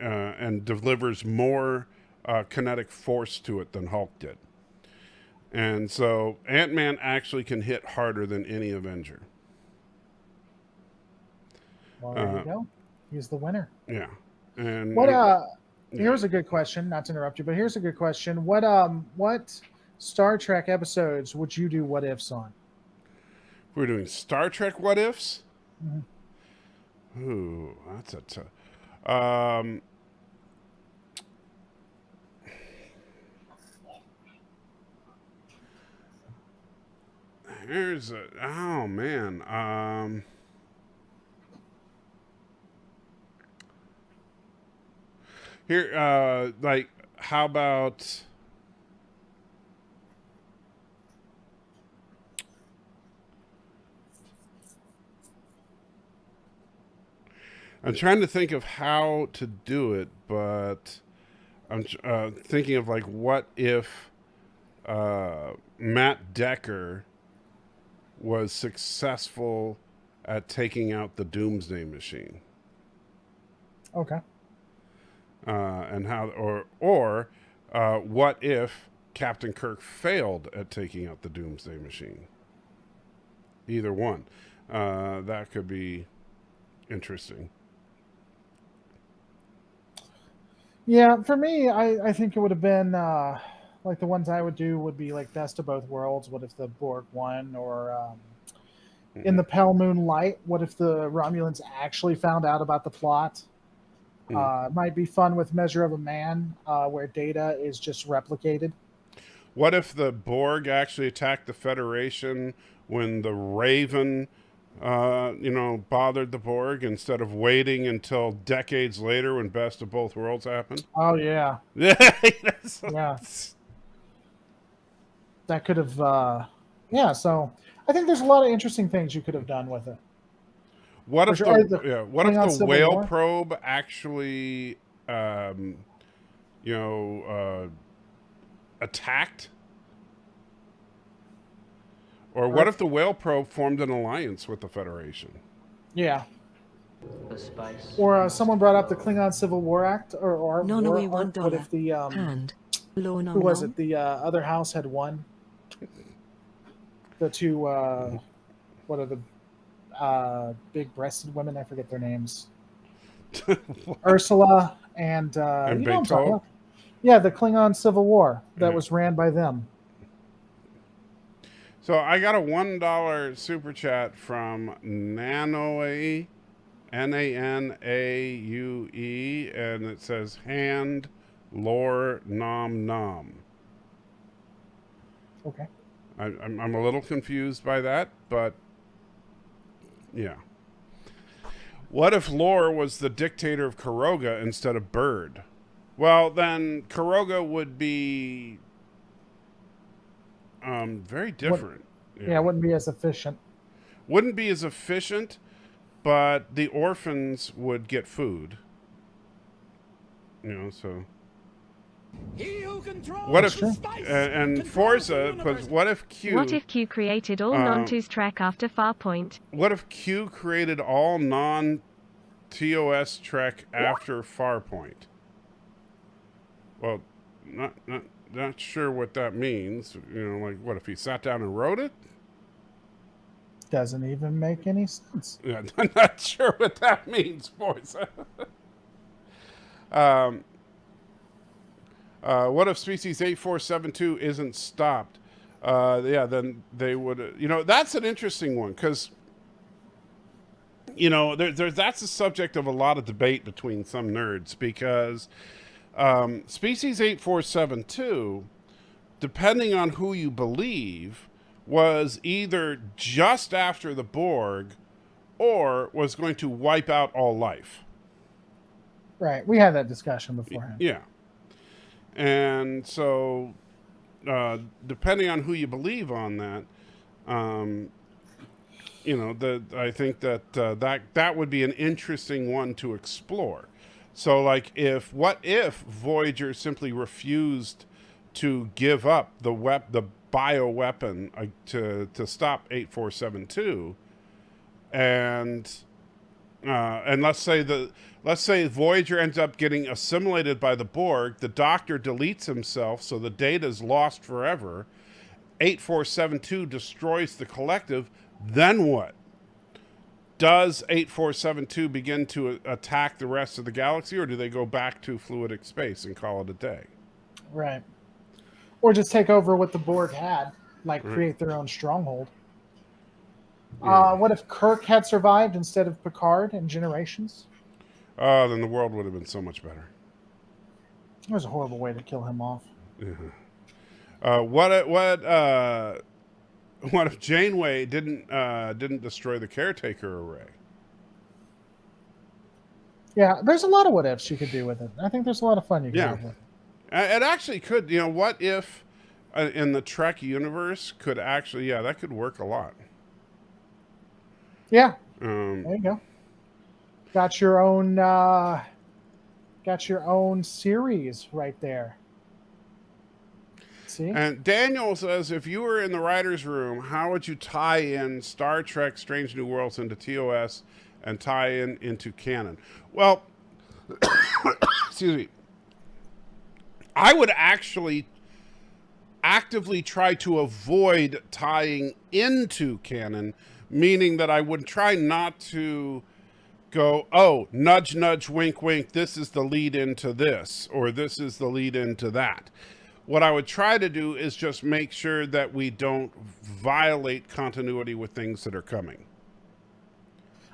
S1: delivers more kinetic force to it than Hulk did. And so Ant-Man actually can hit harder than any Avenger.
S2: Well, there you go. He's the winner.
S1: Yeah. And
S2: here's a good question, not to interrupt you, but here's a good question. What Star Trek episodes would you do what ifs on?
S1: We're doing Star Trek what ifs?
S2: Mm-hmm.
S1: Ooh, that's a tough. Here's a oh man. Here, like, how about? I'm trying to think of how to do it, but I'm thinking of like, what if Matt Decker was successful at taking out the Doomsday Machine?
S2: Okay.
S1: And how, or what if Captain Kirk failed at taking out the Doomsday Machine? Either one. That could be interesting.
S2: Yeah, for me, I think it would have been like the ones I would do would be like Best of Both Worlds. What if the Borg won? Or in the Pale Moon Light, what if the Romulans actually found out about the plot? It might be fun with Measure of a Man, where data is just replicated.
S1: What if the Borg actually attacked the Federation when the Raven, bothered the Borg instead of waiting until decades later when Best of Both Worlds happened?
S2: Oh, yeah.
S1: Yeah.
S2: That could have, so I think there's a lot of interesting things you could have done with it.
S1: What if what if the whale
S2: War?
S1: probe actually, attacked? Or what if the whale probe formed an alliance with the Federation?
S2: Yeah.
S3: The spice.
S2: Or someone brought up the Klingon Civil War Act, or
S4: Non-away
S2: War Arc. What if the
S4: hand. Law
S2: who was it? The other house had won. The two, what are the big-breasted women? I forget their names. Ursula and you know what I'm talking about. Yeah, the Klingon Civil War that was ran by them.
S1: So I got a $1 super chat from Nanaue, Nanaue, and it says hand lore nom nom.
S2: Okay.
S1: I'm a little confused by that, but yeah. What if Lore was the dictator of Kuroga instead of Bird? Well, then Kuroga would be very different.
S2: Yeah, it wouldn't be as efficient.
S1: Wouldn't be as efficient, but the orphans would get food. So... What if and Forza? Because what if Q?
S5: What if Q created all non-TOS track after Farpoint?
S1: What if Q created all non-TOS Trek after Farpoint? Well, not sure what that means. Like what if he sat down and wrote it?
S2: Doesn't even make any sense.
S1: Yeah, I'm not sure what that means, Forza. What if species 8472 isn't stopped? Then they would... that's an interesting one, because... that's a subject of a lot of debate between some nerds, because species 8472, depending on who you believe, was either just after the Borg or was going to wipe out all life.
S2: Right. We had that discussion beforehand.
S1: Yeah. And so, depending on who you believe on that, I think that would be an interesting one to explore. So, like, what if Voyager simply refused to give up the bioweapon to stop 8472, and let's say Voyager ends up getting assimilated by the Borg, the Doctor deletes himself, so the data is lost forever. 8472 destroys the collective. Then what? Does 8472 begin to attack the rest of the galaxy, or do they go back to fluidic space and call it a day?
S2: Right. Or just take over what the Borg had, like create their own stronghold. What if Kirk had survived instead of Picard in Generations?
S1: Then the world would have been so much better.
S2: It was a horrible way to kill him off.
S1: What if Janeway didn't destroy the caretaker array?
S2: Yeah, there's a lot of what ifs you could do with it. I think there's a lot of fun you can have with it.
S1: It actually could. What if in the Trek universe could actually, that could work a lot.
S2: Yeah. There you go. Got your own series right there. See?
S1: And Daniel says, if you were in the writer's room, how would you tie in Star Trek Strange New Worlds into TOS and tie into canon? Well, excuse me. I would actually actively try to avoid tying into canon, meaning that I would try not to go, oh, nudge, nudge, wink, wink, this is the lead into this, or this is the lead into that. What I would try to do is just make sure that we don't violate continuity with things that are coming.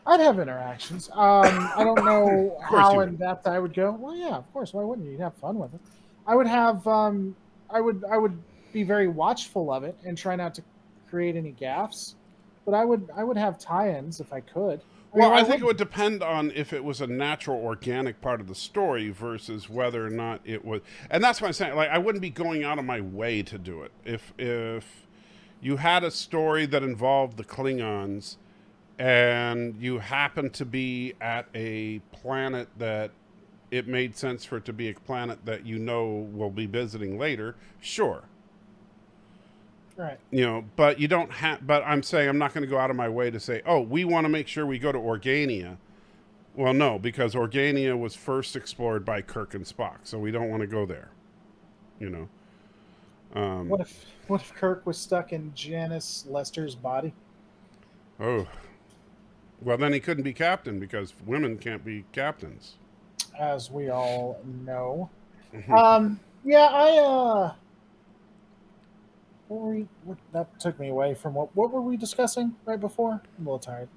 S2: I'd have interactions. I don't know how in depth I would go. Well, yeah, of course. Why wouldn't you? You'd have fun with it. I would have. I would be very watchful of it and try not to create any gaffes. But I would have tie-ins if I could.
S1: I think it would depend on if it was a natural, organic part of the story versus whether or not it was. And that's what I'm saying. Like, I wouldn't be going out of my way to do it. If you had a story that involved the Klingons and you happen to be at a planet that it made sense for it to be a planet that we'll be visiting later, sure.
S2: Right.
S1: But you don't have, but I'm saying I'm not going to go out of my way to say, oh, we want to make sure we go to Organia. Well, no, because Organia was first explored by Kirk and Spock, so we don't want to go there.
S2: What if Kirk was stuck in Janice Lester's body?
S1: Oh. Well, then he couldn't be captain because women can't be captains.
S2: As we all know.
S1: Mm-hmm.
S2: That took me away from what were we discussing right before? I'm a little tired.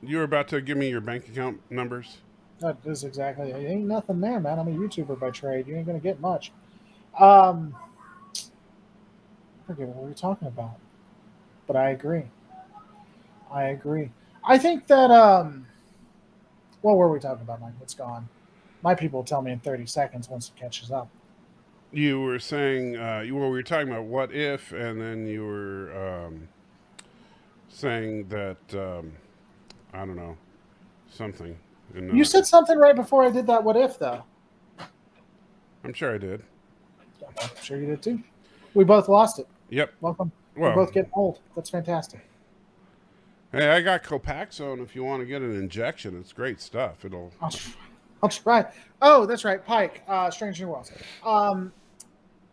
S1: You were about to give me your bank account numbers?
S2: That is exactly. Ain't nothing there, man. I'm a YouTuber by trade. You ain't gonna get much. I forget what we were talking about, but I agree. I think that what were we talking about, Mike? It's gone. My people tell me in 30 seconds once it catches up.
S1: You were saying we were talking about what if, and then you were saying that I don't know, something.
S2: You said something right before I did that. What if though?
S1: I'm sure I did.
S2: I'm sure you did too. We both lost it.
S1: Yep.
S2: Welcome.
S1: Well,
S2: we're both getting old. That's fantastic.
S1: Hey, I got Copaxone. If you want to get an injection, it's great stuff.
S2: I'll try. Oh, that's right. Pike, Strange New Worlds.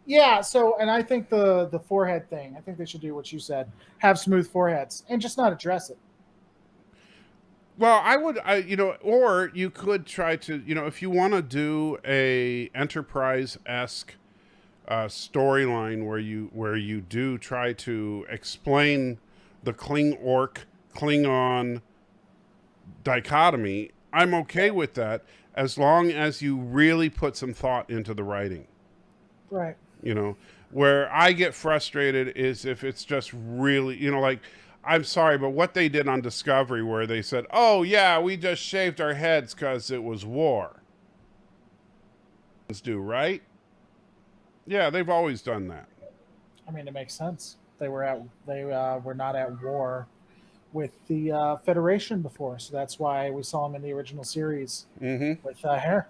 S2: Yeah, so, and I think the forehead thing, I think they should do what you said, have smooth foreheads and just not address it.
S1: Well, or you could try to, if you want to do a Enterprise-esque storyline where you do try to explain the Klingon dichotomy, I'm okay with that as long as you really put some thought into the writing.
S2: Right.
S1: Where I get frustrated is if it's just really, like, I'm sorry, but what they did on Discovery where they said, oh, yeah, we just shaved our heads because it was war. Do, right? Yeah, they've always done that.
S2: I mean, it makes sense. They were not at war with the Federation before, so that's why we saw him in the original series with hair.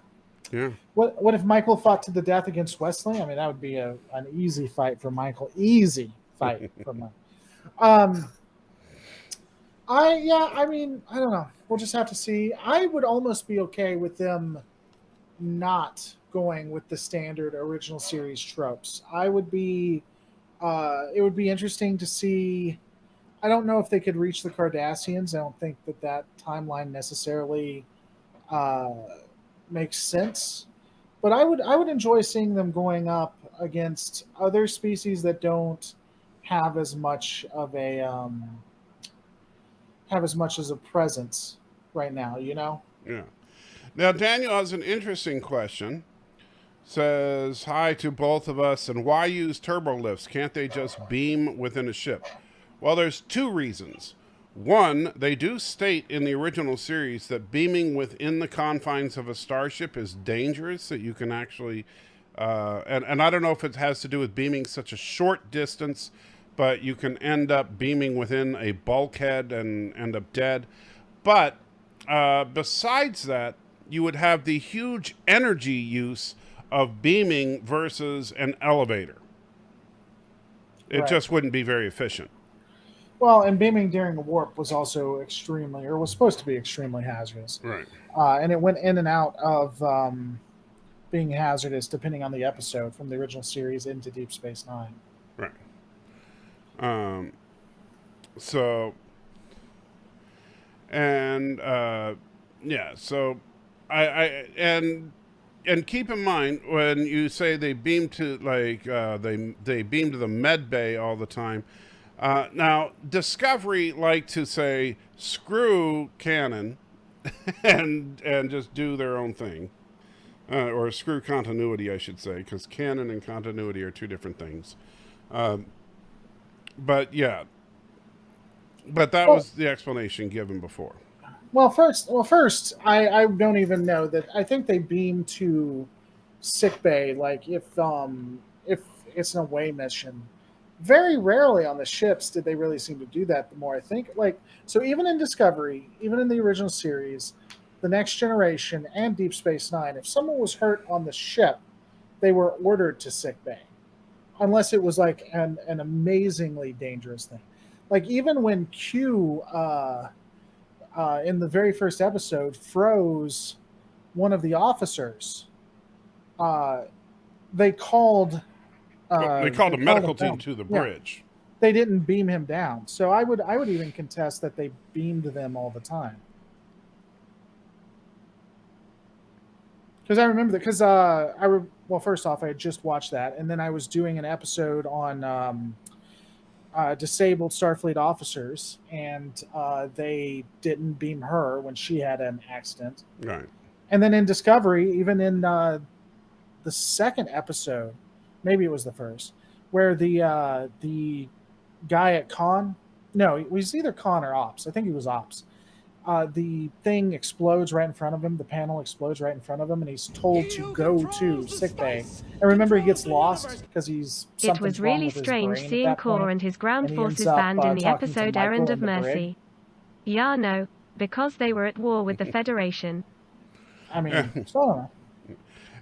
S1: Yeah.
S2: What if Michael fought to the death against Wesley? I mean, that would be an easy fight for Michael. Easy fight for Michael. I mean, I don't know. We'll just have to see. I would almost be okay with them not going with the standard original series tropes. I would be. It would be interesting to see. I don't know if they could reach the Cardassians. I don't think that timeline necessarily makes sense. But I would enjoy seeing them going up against other species that don't have as much of a as a presence right now. You know.
S1: Yeah. Now Daniel has an interesting question. Says hi to both of us, and why use turbo lifts? Can't they just beam within a ship? Well, there's two reasons. One, they do state in the original series that beaming within the confines of a starship is dangerous, that you can actually, and I don't know if it has to do with beaming such a short distance, but you can end up beaming within a bulkhead and end up dead. But besides that, you would have the huge energy use of beaming versus an elevator. It just wouldn't be very efficient.
S2: Well, and beaming during a warp was also was supposed to be extremely hazardous.
S1: Right.
S2: And it went in and out of being hazardous depending on the episode from the original series into Deep Space Nine.
S1: Right. So, and, yeah, so and keep in mind when you say they beam to they beam to the med bay all the time. Now Discovery like to say screw canon and just do their own thing, or screw continuity, I should say, because canon and continuity are two different things. But yeah, but that was the explanation given before.
S2: Well, first, I don't even know that. I think they beam to sickbay, like if it's an away mission. Very rarely on the ships did they really seem to do that. The more I think, so even in Discovery, even in the original series, The Next Generation, and Deep Space Nine, if someone was hurt on the ship, they were ordered to sickbay, unless it was like an amazingly dangerous thing. Like even when Q. In the very first episode, froze one of the officers. They called a medical team to the bridge. They didn't beam him down, so I would even contest that they beamed them all the time. Because I remember that. Because well, first off, I had just watched that, and then I was doing an episode on disabled Starfleet officers, and they didn't beam her when she had an accident.
S1: Right.
S2: And then in Discovery, even in the second episode, maybe it was the first, where the guy at Con, no, it was either Con or Ops. I think he was Ops. The thing explodes right in front of him. The panel explodes right in front of him, and he's told to go to sickbay. And remember, he gets lost because he's.
S5: It was really strange seeing Kor and his ground forces band in the episode Errand of Mercy. Yeah, no, because they were at war with the Federation.
S2: I mean, so.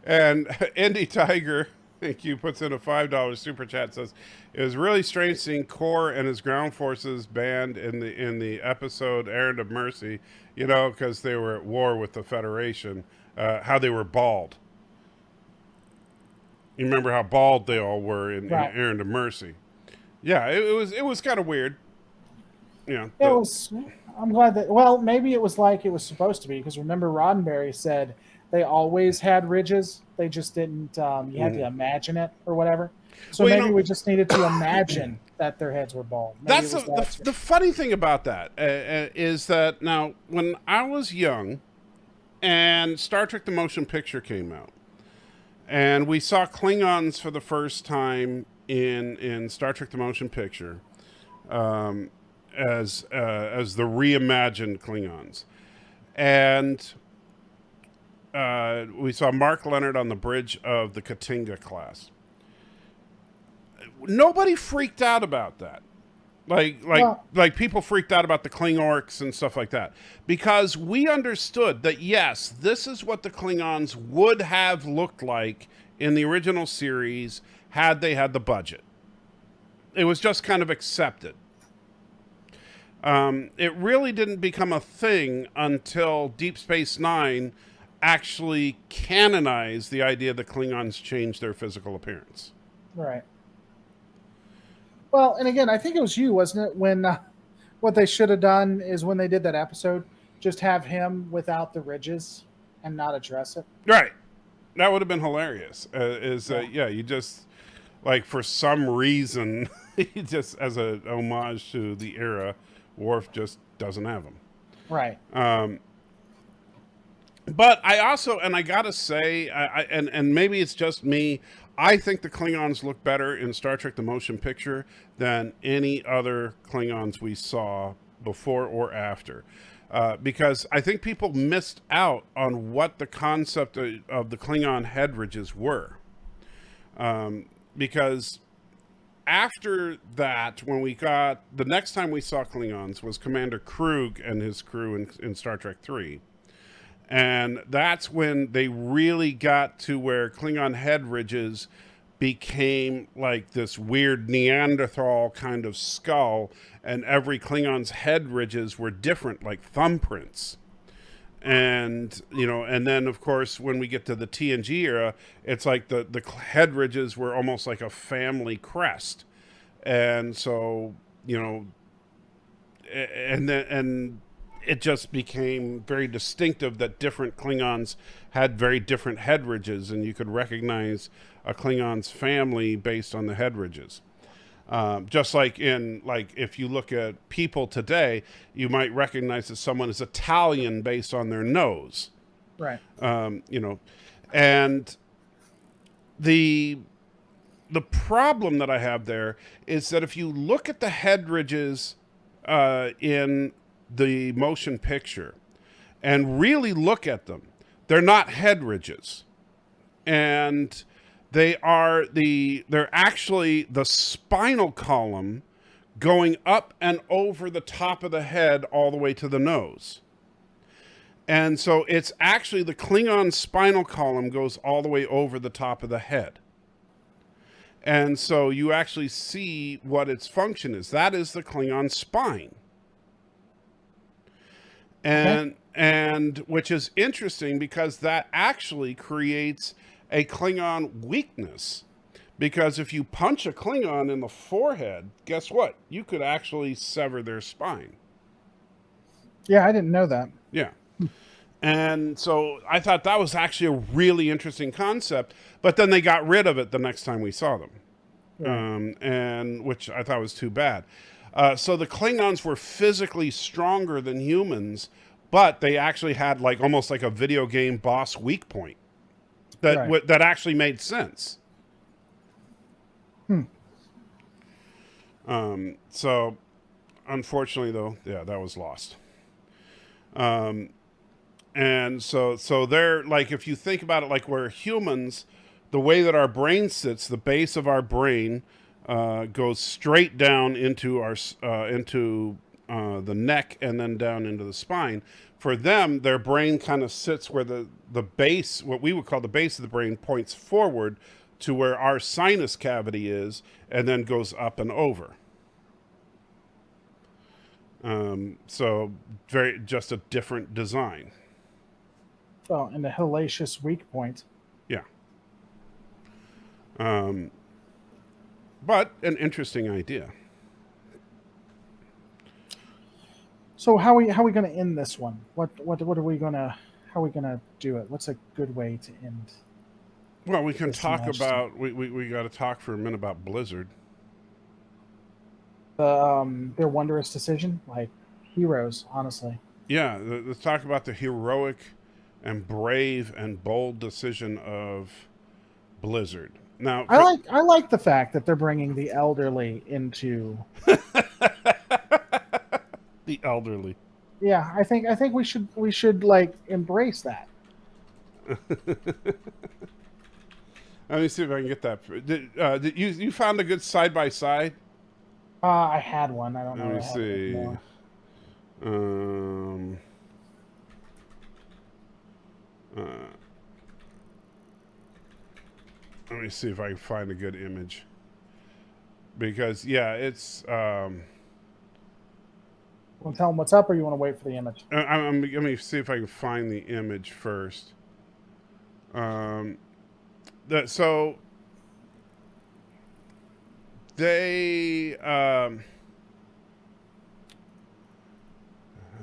S1: And Indy Tiger, thank you, puts in a $5 super chat, says it was really strange seeing Kor and his ground forces band in the episode Errand of Mercy, because they were at war with the Federation, how they were bald. You remember how bald they all were in Errand of Mercy. Yeah, it was kind of weird. Yeah.
S2: It was. I'm glad that. Well, maybe it was like it was supposed to be, because remember Roddenberry said they always had ridges. They just didn't. You had to imagine it or whatever. So maybe we just needed to imagine that their heads were bald. Maybe
S1: that's the funny thing about that is that now when I was young, and Star Trek: The Motion Picture came out, and we saw Klingons for the first time in Star Trek: The Motion Picture, as the reimagined Klingons, and we saw Mark Leonard on the bridge of the Katinga class. Nobody freaked out about that. Like people freaked out about the Klingorks and stuff like that, because we understood that, yes, this is what the Klingons would have looked like in the original series had they had the budget. It was just kind of accepted. It really didn't become a thing until Deep Space Nine actually canonized the idea that Klingons changed their physical appearance.
S2: Right. Well, and again, I think it was you, wasn't it? When what they should have done is when they did that episode, just have him without the ridges and not address it.
S1: Right. That would have been hilarious. You just, like, for some reason, just as a homage to the era, Worf just doesn't have them.
S2: Right.
S1: But I also, and I gotta say, and maybe it's just me, I think the Klingons look better in Star Trek The Motion Picture than any other Klingons we saw before or after. Because I think people missed out on what the concept of the Klingon head ridges were. Because after that, the next time we saw Klingons was Commander Krug and his crew in Star Trek 3. And that's when they really got to where Klingon head ridges became like this weird Neanderthal kind of skull, and every Klingon's head ridges were different, like thumbprints. And, and then, of course, when we get to the TNG era, it's like the head ridges were almost like a family crest. And so, and it just became very distinctive that different Klingons had very different head ridges, and you could recognize a Klingon's family based on the head ridges. Just like if you look at people today, you might recognize that someone is Italian based on their nose.
S2: Right.
S1: And the problem that I have there is that if you look at the head ridges in the motion picture and really look at them, they're not head ridges, and they're actually the spinal column going up and over the top of the head all the way to the nose. And so it's actually the Klingon spinal column goes all the way over the top of the head. And so you actually see what its function is. That is the Klingon spine. And which is interesting because that actually creates a Klingon weakness. Because if you punch a Klingon in the forehead, guess what? You could actually sever their spine.
S2: Yeah, I didn't know that.
S1: Yeah. And so I thought that was actually a really interesting concept, but then they got rid of it the next time we saw them. Yeah. And which I thought was too bad. So the Klingons were physically stronger than humans, but they actually had almost like a video game boss weak point that actually made sense. So unfortunately though, yeah, that was lost. And so they're if you think about it, like we're humans, the way that our brain sits, the base of our brain goes straight down into our the neck and then down into the spine. For them, their brain kind of sits where the base, what we would call the base of the brain, points forward to where our sinus cavity is, and then goes up and over. So just a different design.
S2: Well, and a hellacious weak point.
S1: Yeah. But an interesting idea.
S2: So how are we going to end this one? How are we going to do it? What's a good way to end?
S1: Well, we can talk about we got to talk for a minute about Blizzard.
S2: Their wondrous decision, like heroes, honestly.
S1: Yeah, let's talk about the heroic and brave and bold decision of Blizzard. Now,
S2: I like the fact that they're bringing the elderly into
S1: the elderly.
S2: Yeah, I think we should embrace that.
S1: Let me see if I can get that. Did you found a good side by side?
S2: I had one. I don't know.
S1: Let me see. Let me see if I can find a good image. Because, yeah, it's...
S2: Want to tell them what's up, or you want to wait for the image?
S1: let me see if I can find the image first. So they...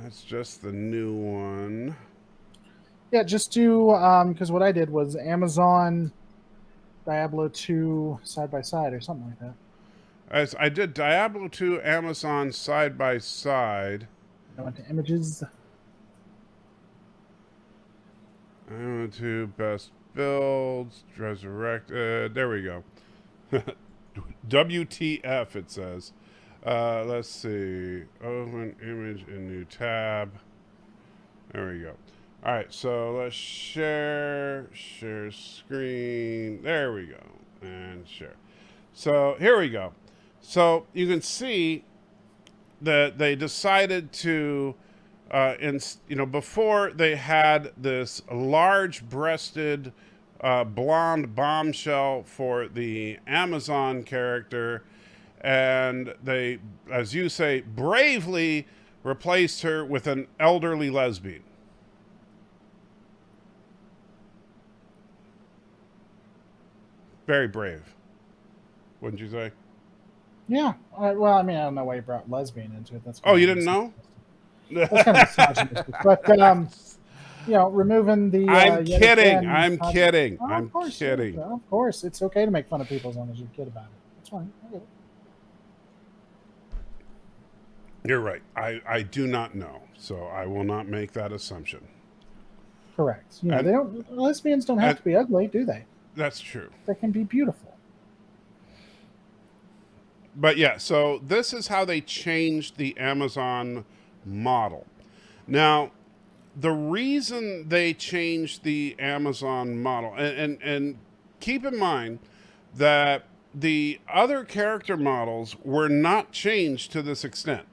S1: that's just the new one.
S2: Yeah, just do... because what I did was Amazon Diablo 2 side by side or something like that.
S1: As I did Diablo 2 Amazon side by side.
S2: I went to images.
S1: Diablo 2 best builds, resurrected. There we go. WTF it says. Let's see. Open image in new tab. There we go. All right, so let's share screen. There we go, and share. So here we go. So you can see that they decided to, before they had this large-breasted blonde bombshell for the Amazon character, and they, as you say, bravely replaced her with an elderly lesbian. Very brave, wouldn't you say?
S2: Yeah. Well, I mean, I don't know why you brought lesbian into it. That's
S1: you didn't know?
S2: That's kind of misogynistic. But removing the.
S1: I'm kidding. I'm kidding.
S2: Oh,
S1: I'm kidding.
S2: Yeah, of course, it's okay to make fun of people as long as you're a kid about it. That's fine. I get it.
S1: You're right. I do not know, so I will not make that assumption.
S2: Correct. Lesbians don't have to be ugly, do they?
S1: That's true.
S2: They can be beautiful.
S1: But yeah, so this is how they changed the Amazon model. Now, the reason they changed the Amazon model, and keep in mind that the other character models were not changed to this extent.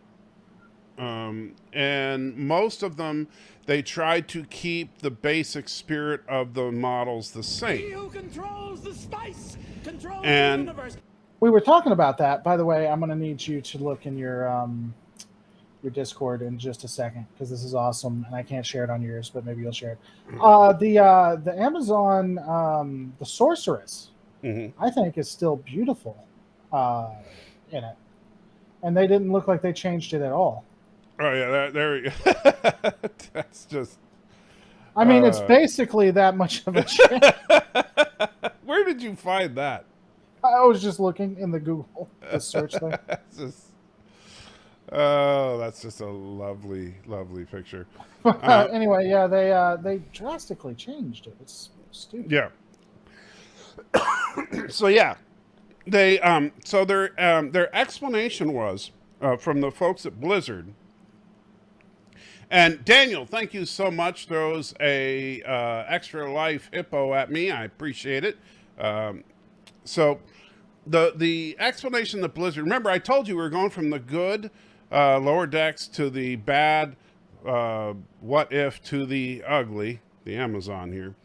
S1: And most of them, they tried to keep the basic spirit of the models the same.
S4: He who controls the spice controls the
S1: And
S4: universe.
S2: We were talking about that. By the way, I'm going to need you to look in your Discord in just a second, because this is awesome, and I can't share it on yours, but maybe you'll share it. The Amazon, the sorceress, I think is still beautiful in it, and they didn't look like they changed it at all.
S1: Oh yeah, there we go. That's just.
S2: I mean, it's basically that much of a change.
S1: Where did you find that?
S2: I was just looking in the Google search thing.
S1: That's just a lovely, lovely picture.
S2: Anyway, yeah, they drastically changed it. It's stupid.
S1: Yeah. So yeah, they so their explanation was from the folks at Blizzard. And Daniel, thank you so much. Throws a extra life hippo at me. I appreciate it. So the explanation that Blizzard, remember I told you we were going from the good lower decks to the bad what if to the ugly, the Amazon here.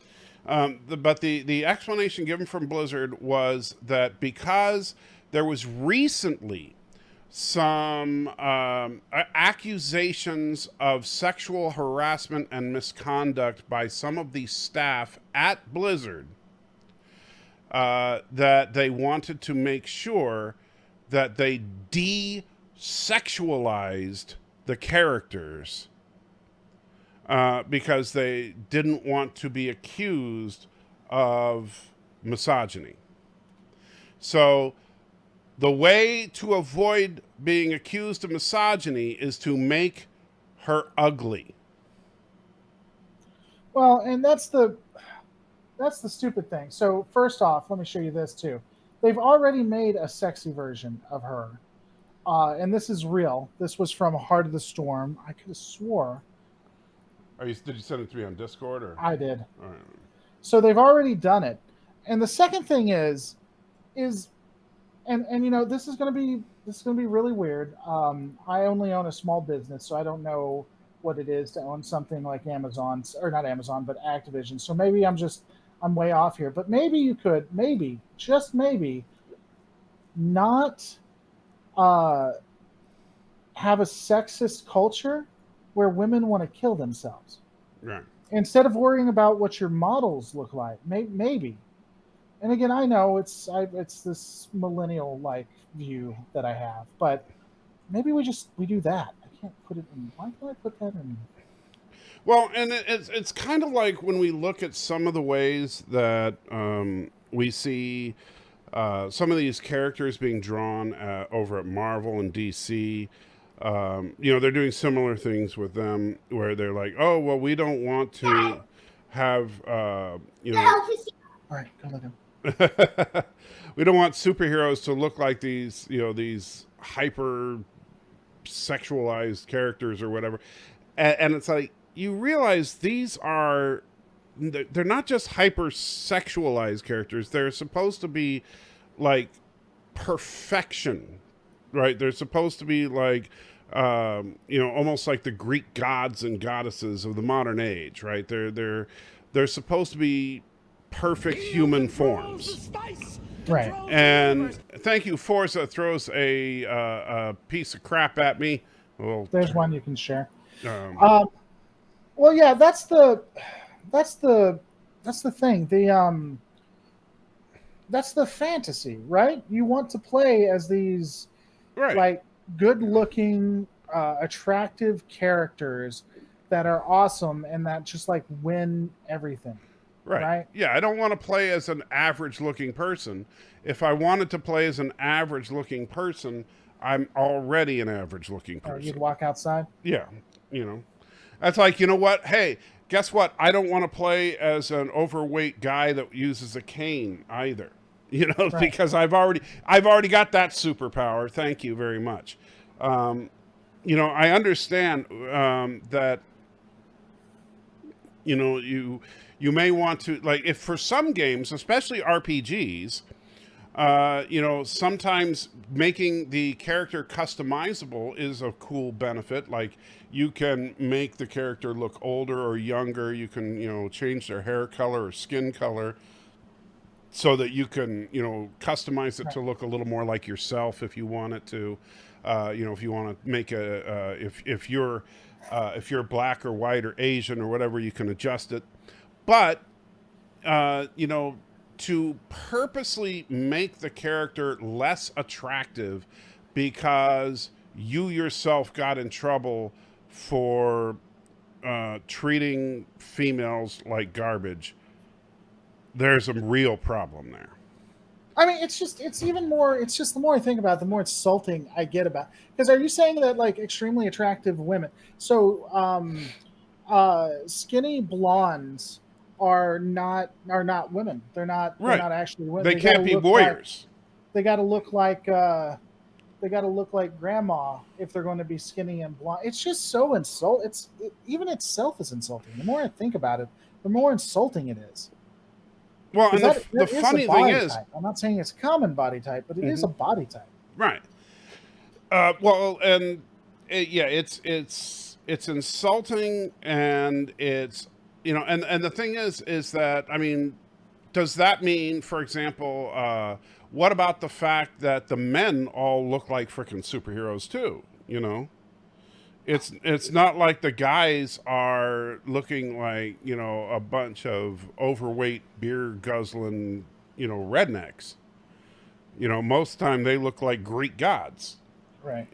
S1: But the explanation given from Blizzard was that because there was recently some accusations of sexual harassment and misconduct by some of the staff at Blizzard, that they wanted to make sure that they de-sexualized the characters because they didn't want to be accused of misogyny. So the way to avoid being accused of misogyny is to make her ugly.
S2: Well, and that's the stupid thing. So first off, let me show you this too. They've already made a sexy version of her. And this is real. This was from Heart of the Storm. I could have swore.
S1: Did you send it to me on Discord? Or?
S2: I did.
S1: All right.
S2: So they've already done it. And the second thing is and this is going to be this is going to be really weird. I only own a small business, so I don't know what it is to own something like Amazon, or not Amazon, but Activision. So maybe I'm way off here. But maybe you could, maybe, just maybe, not uh, have a sexist culture where women want to kill themselves.
S1: Right.
S2: Instead of worrying about what your models look like. Maybe. And again, I know it's this millennial like view that I have, but maybe we do that. I can't put it in. Why can I put that in?
S1: Well, and it's kind of like when we look at some of the ways that we see some of these characters being drawn over at Marvel and DC. They're doing similar things with them where they're like, oh, well, we don't want to have,
S2: All right, go let him.
S1: we don't want superheroes to look like these hyper sexualized characters or whatever. And it's like, you realize they're not just hyper sexualized characters. They're supposed to be like perfection, right? They're supposed to be like, almost like the Greek gods and goddesses of the modern age, right? They're supposed to be perfect human forms.
S2: Right.
S1: And thank you, Forza throws a piece of crap at me. Well,
S2: there's one you can share. Well, yeah, that's the thing. That's the fantasy, right? You want to play as these like good-looking, attractive characters that are awesome and that just like win everything. Right.
S1: Yeah, I don't want to play as an average-looking person. If I wanted to play as an average-looking person, I'm already an average-looking person.
S2: Or you'd walk outside?
S1: Yeah, That's like, you know what? Hey, guess what? I don't want to play as an overweight guy that uses a cane either. Because I've already got that superpower. Thank you very much. I understand that you may want to, like, if for some games, especially RPGs, sometimes making the character customizable is a cool benefit. Like, you can make the character look older or younger. You can, change their hair color or skin color so that you can, customize it to look a little more like yourself if you want it to. If you want to make if you're black or white or Asian or whatever, you can adjust it. But, to purposely make the character less attractive because you yourself got in trouble for treating females like garbage, there's a real problem there.
S2: I mean, it's just the more I think about it, the more insulting I get about it. Because are you saying that like extremely attractive women, so skinny blondes are not women. They're not actually women.
S1: They can't be warriors.
S2: They got to look like grandma if they're going to be skinny and blonde. It's just so even itself is insulting. The more I think about it, the more insulting it is.
S1: Well, and the funny thing is,
S2: I'm not saying it's a common body type, but it is a body type.
S1: Right. It's insulting, and it's and the thing is that, I mean, does that mean, for example, what about the fact that the men all look like freaking superheroes too? It's not like the guys are looking like, a bunch of overweight beer guzzling, rednecks. Most of the time they look like Greek gods.
S2: Right.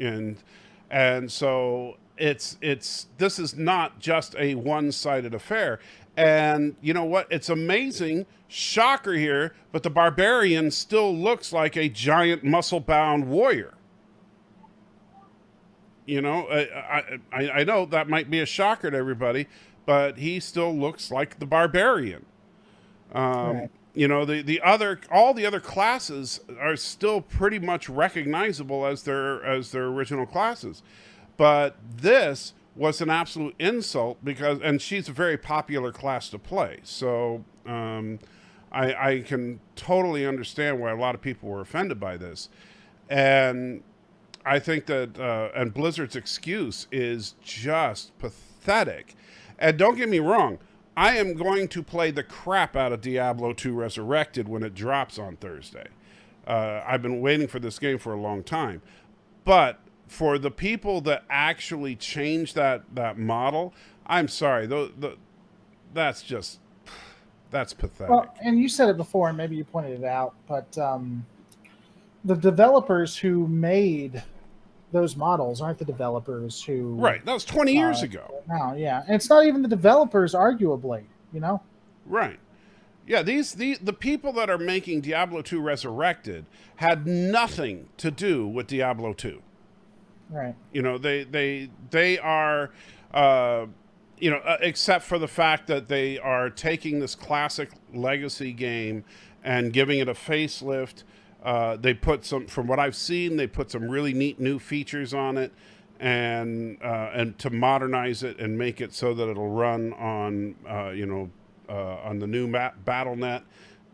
S1: And so this is not just a one-sided affair. And you know what? It's amazing. Shocker here, but the barbarian still looks like a giant muscle-bound warrior. I know that might be a shocker to everybody, but he still looks like the barbarian. Right. All the other classes are still pretty much recognizable as their original classes, but this was an absolute insult and she's a very popular class to play. So I can totally understand why a lot of people were offended by this, and I think that, and Blizzard's excuse is just pathetic. And don't get me wrong, I am going to play the crap out of Diablo 2 Resurrected when it drops on Thursday. I've been waiting for this game for a long time. But for the people that actually change that model, I'm sorry. That's pathetic.
S2: Well, and you said it before, and maybe you pointed it out, but the developers who made those models aren't the developers who...
S1: Right. That was 20 years ago.
S2: Now, yeah. And it's not even the developers, arguably, you know?
S1: Right. Yeah, the people that are making Diablo 2 Resurrected had nothing to do with Diablo 2.
S2: Right.
S1: You know, they are, except for the fact that they are taking this classic legacy game and giving it a facelift. They put from what I've seen, they put some really neat new features on it, and to modernize it and make it so that it'll run on, on the new BattleNet.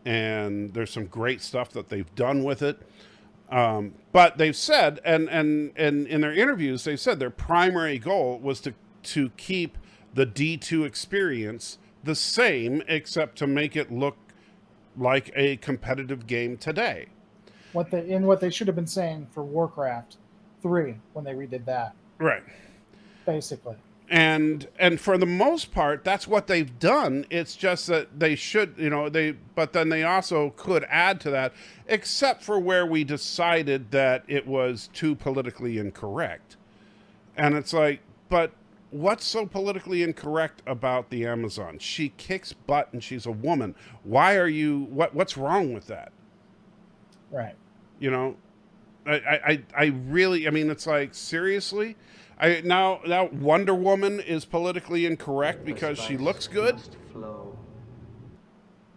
S1: And there's some great stuff that they've done with it. But they've said, and in their interviews, they've said their primary goal was to keep the D2 experience the same, except to make it look like a competitive game today.
S2: What they should have been saying for Warcraft 3 when they redid that.
S1: Right.
S2: Basically.
S1: And for the most part, that's what they've done. It's just that they should, but then they also could add to that, except for where we decided that it was too politically incorrect. And it's like, but what's so politically incorrect about the Amazon? She kicks butt and she's a woman. Why are you, what's wrong with that?
S2: Right.
S1: I really, it's like, seriously? Now Wonder Woman is politically incorrect because she looks good?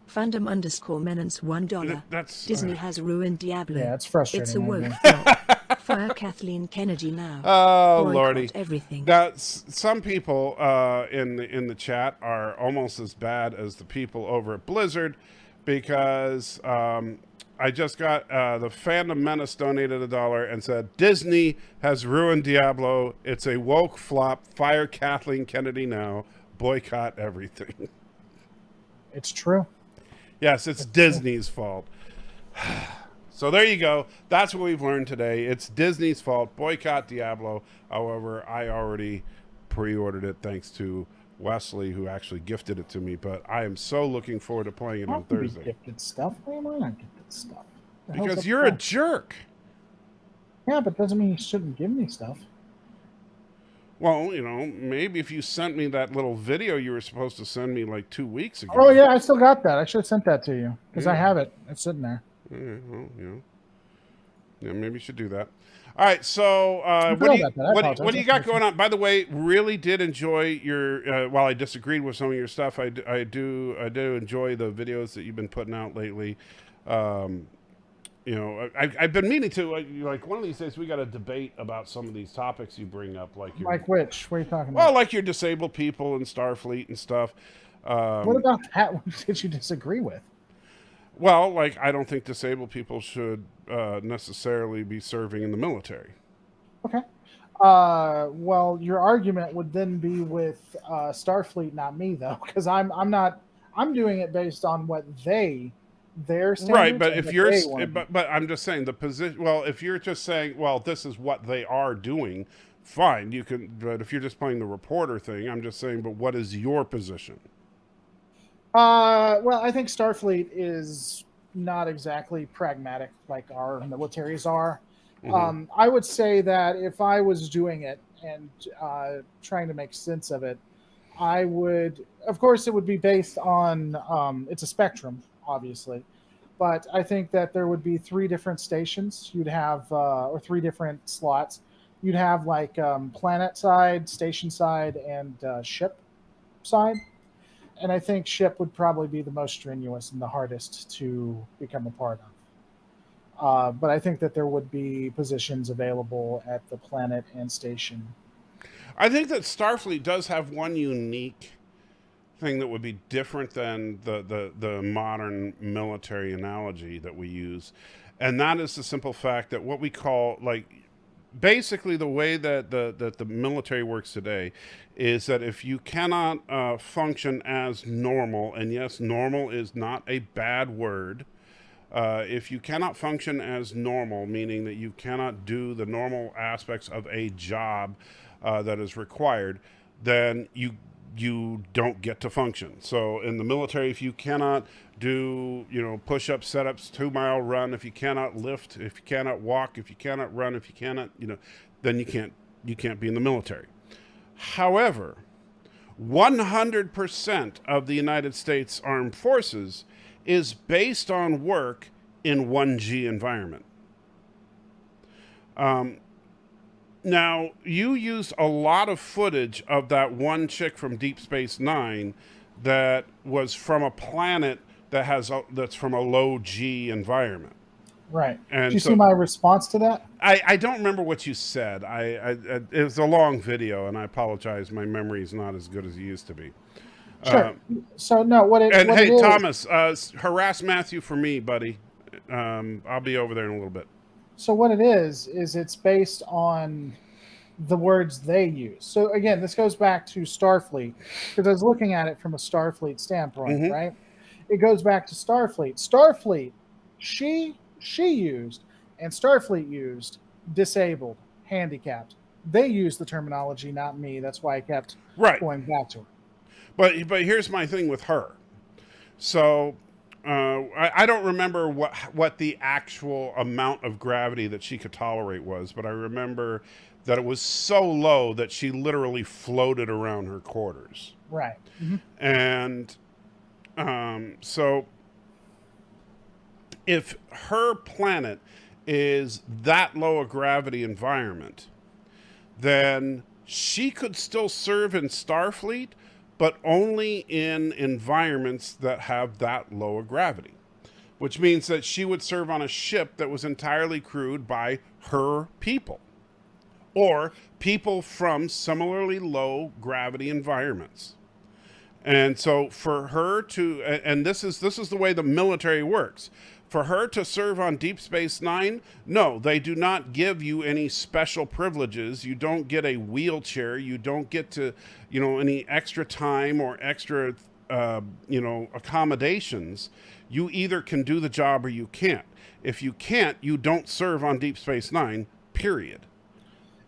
S6: Fandom _Menance $1. Disney has ruined Diablo.
S2: Yeah, it's frustrating.
S6: It's a woke flop. Fire Kathleen Kennedy now.
S1: Oh,
S6: Boycott
S1: Lordy.
S6: Everything.
S1: Now, some people in the chat are almost as bad as the people over at Blizzard, because I just got the Fandom Menace donated $1 and said, Disney has ruined Diablo. It's a woke flop. Fire Kathleen Kennedy now. Boycott everything.
S2: It's true.
S1: Yes, it's Disney's fault. So there you go. That's what we've learned today. It's Disney's fault. Boycott Diablo. However, I already pre-ordered it thanks to Wesley, who actually gifted it to me. But I am so looking forward to playing it on Thursday.
S2: Gifted stuff? Why am I not gifted stuff?
S1: Because you're a jerk.
S2: Yeah, but doesn't mean you shouldn't give me stuff.
S1: Well, maybe if you sent me that little video you were supposed to send me like 2 weeks ago.
S2: Oh, yeah, I still got that. I should have sent that to you because I have it. It's sitting there.
S1: Yeah, well, yeah, maybe you should do that. All right, so what do you got going on? By the way, really did enjoy your. While I disagreed with some of your stuff, I do enjoy the videos that you've been putting out lately. I've been meaning to, like one of these days we got a debate about some of these topics you bring up, like
S2: which? What are you talking about?
S1: Well, like your disabled people and Starfleet and stuff.
S2: What about that? What did you disagree with?
S1: Well, like, I don't think disabled people should necessarily be serving in the military.
S2: Okay. Well, your argument would then be with Starfleet, not me, though, because I'm doing it based on what their standards.
S1: Right, but if you're, but I'm just saying the position. Well, if you're just saying, well, this is what they are doing, fine, you can. But if you're just playing the reporter thing, I'm just saying, but what is your position?
S2: Well, I think Starfleet is not exactly pragmatic like our militaries are. Mm-hmm. I would say that if I was doing it and trying to make sense of it, I would, of course, it would be based on, it's a spectrum, obviously, but I think that there would be 3 different stations you'd have, or 3 different slots. You'd have like planet side, station side, and ship side. And I think ship would probably be the most strenuous and the hardest to become a part of. But I think that there would be positions available at the planet and station.
S1: I think that Starfleet does have one unique thing that would be different than the modern military analogy that we use. And that is the simple fact that what we call, like, basically the way that the military works today is that if you cannot function as normal, and yes, normal is not a bad word. If you cannot function as normal, meaning that you cannot do the normal aspects of a job that is required, then you don't get to function. So in the military, if you cannot do, push-ups, set-ups, 2-mile run, if you cannot lift, if you cannot walk, if you cannot run, if you cannot, then you can't be in the military. However, 100% of the United States Armed Forces is based on work in 1G environment. Now, you used a lot of footage of that one chick from Deep Space Nine that was from a planet that's from a low G environment.
S2: Right.
S1: And
S2: did you see my response to that?
S1: I don't remember what you said. It was a long video, and I apologize. My memory is not as good as it used to be.
S2: Sure. So no,
S1: hey, Thomas, harass Matthew for me, buddy. I'll be over there in a little bit.
S2: So what it is it's based on the words they use. So again, this goes back to Starfleet, because I was looking at it from a Starfleet standpoint, right? It goes back to Starfleet. Starfleet, she used, and Starfleet used disabled, handicapped. They used the terminology, not me. That's why I kept going back to her.
S1: But here's my thing with her. So I don't remember what the actual amount of gravity that she could tolerate was, but I remember that it was so low that she literally floated around her quarters.
S2: Right.
S1: And so if her planet is that low a gravity environment, then she could still serve in Starfleet, but only in environments that have that low a gravity, which means that she would serve on a ship that was entirely crewed by her people or people from similarly low gravity environments. And so for her to, and this is the way the military works, for her to serve on Deep Space Nine, no, they do not give you any special privileges. You don't get a wheelchair. You don't get to, any extra time or extra, accommodations. You either can do the job or you can't. If you can't, you don't serve on Deep Space Nine, period.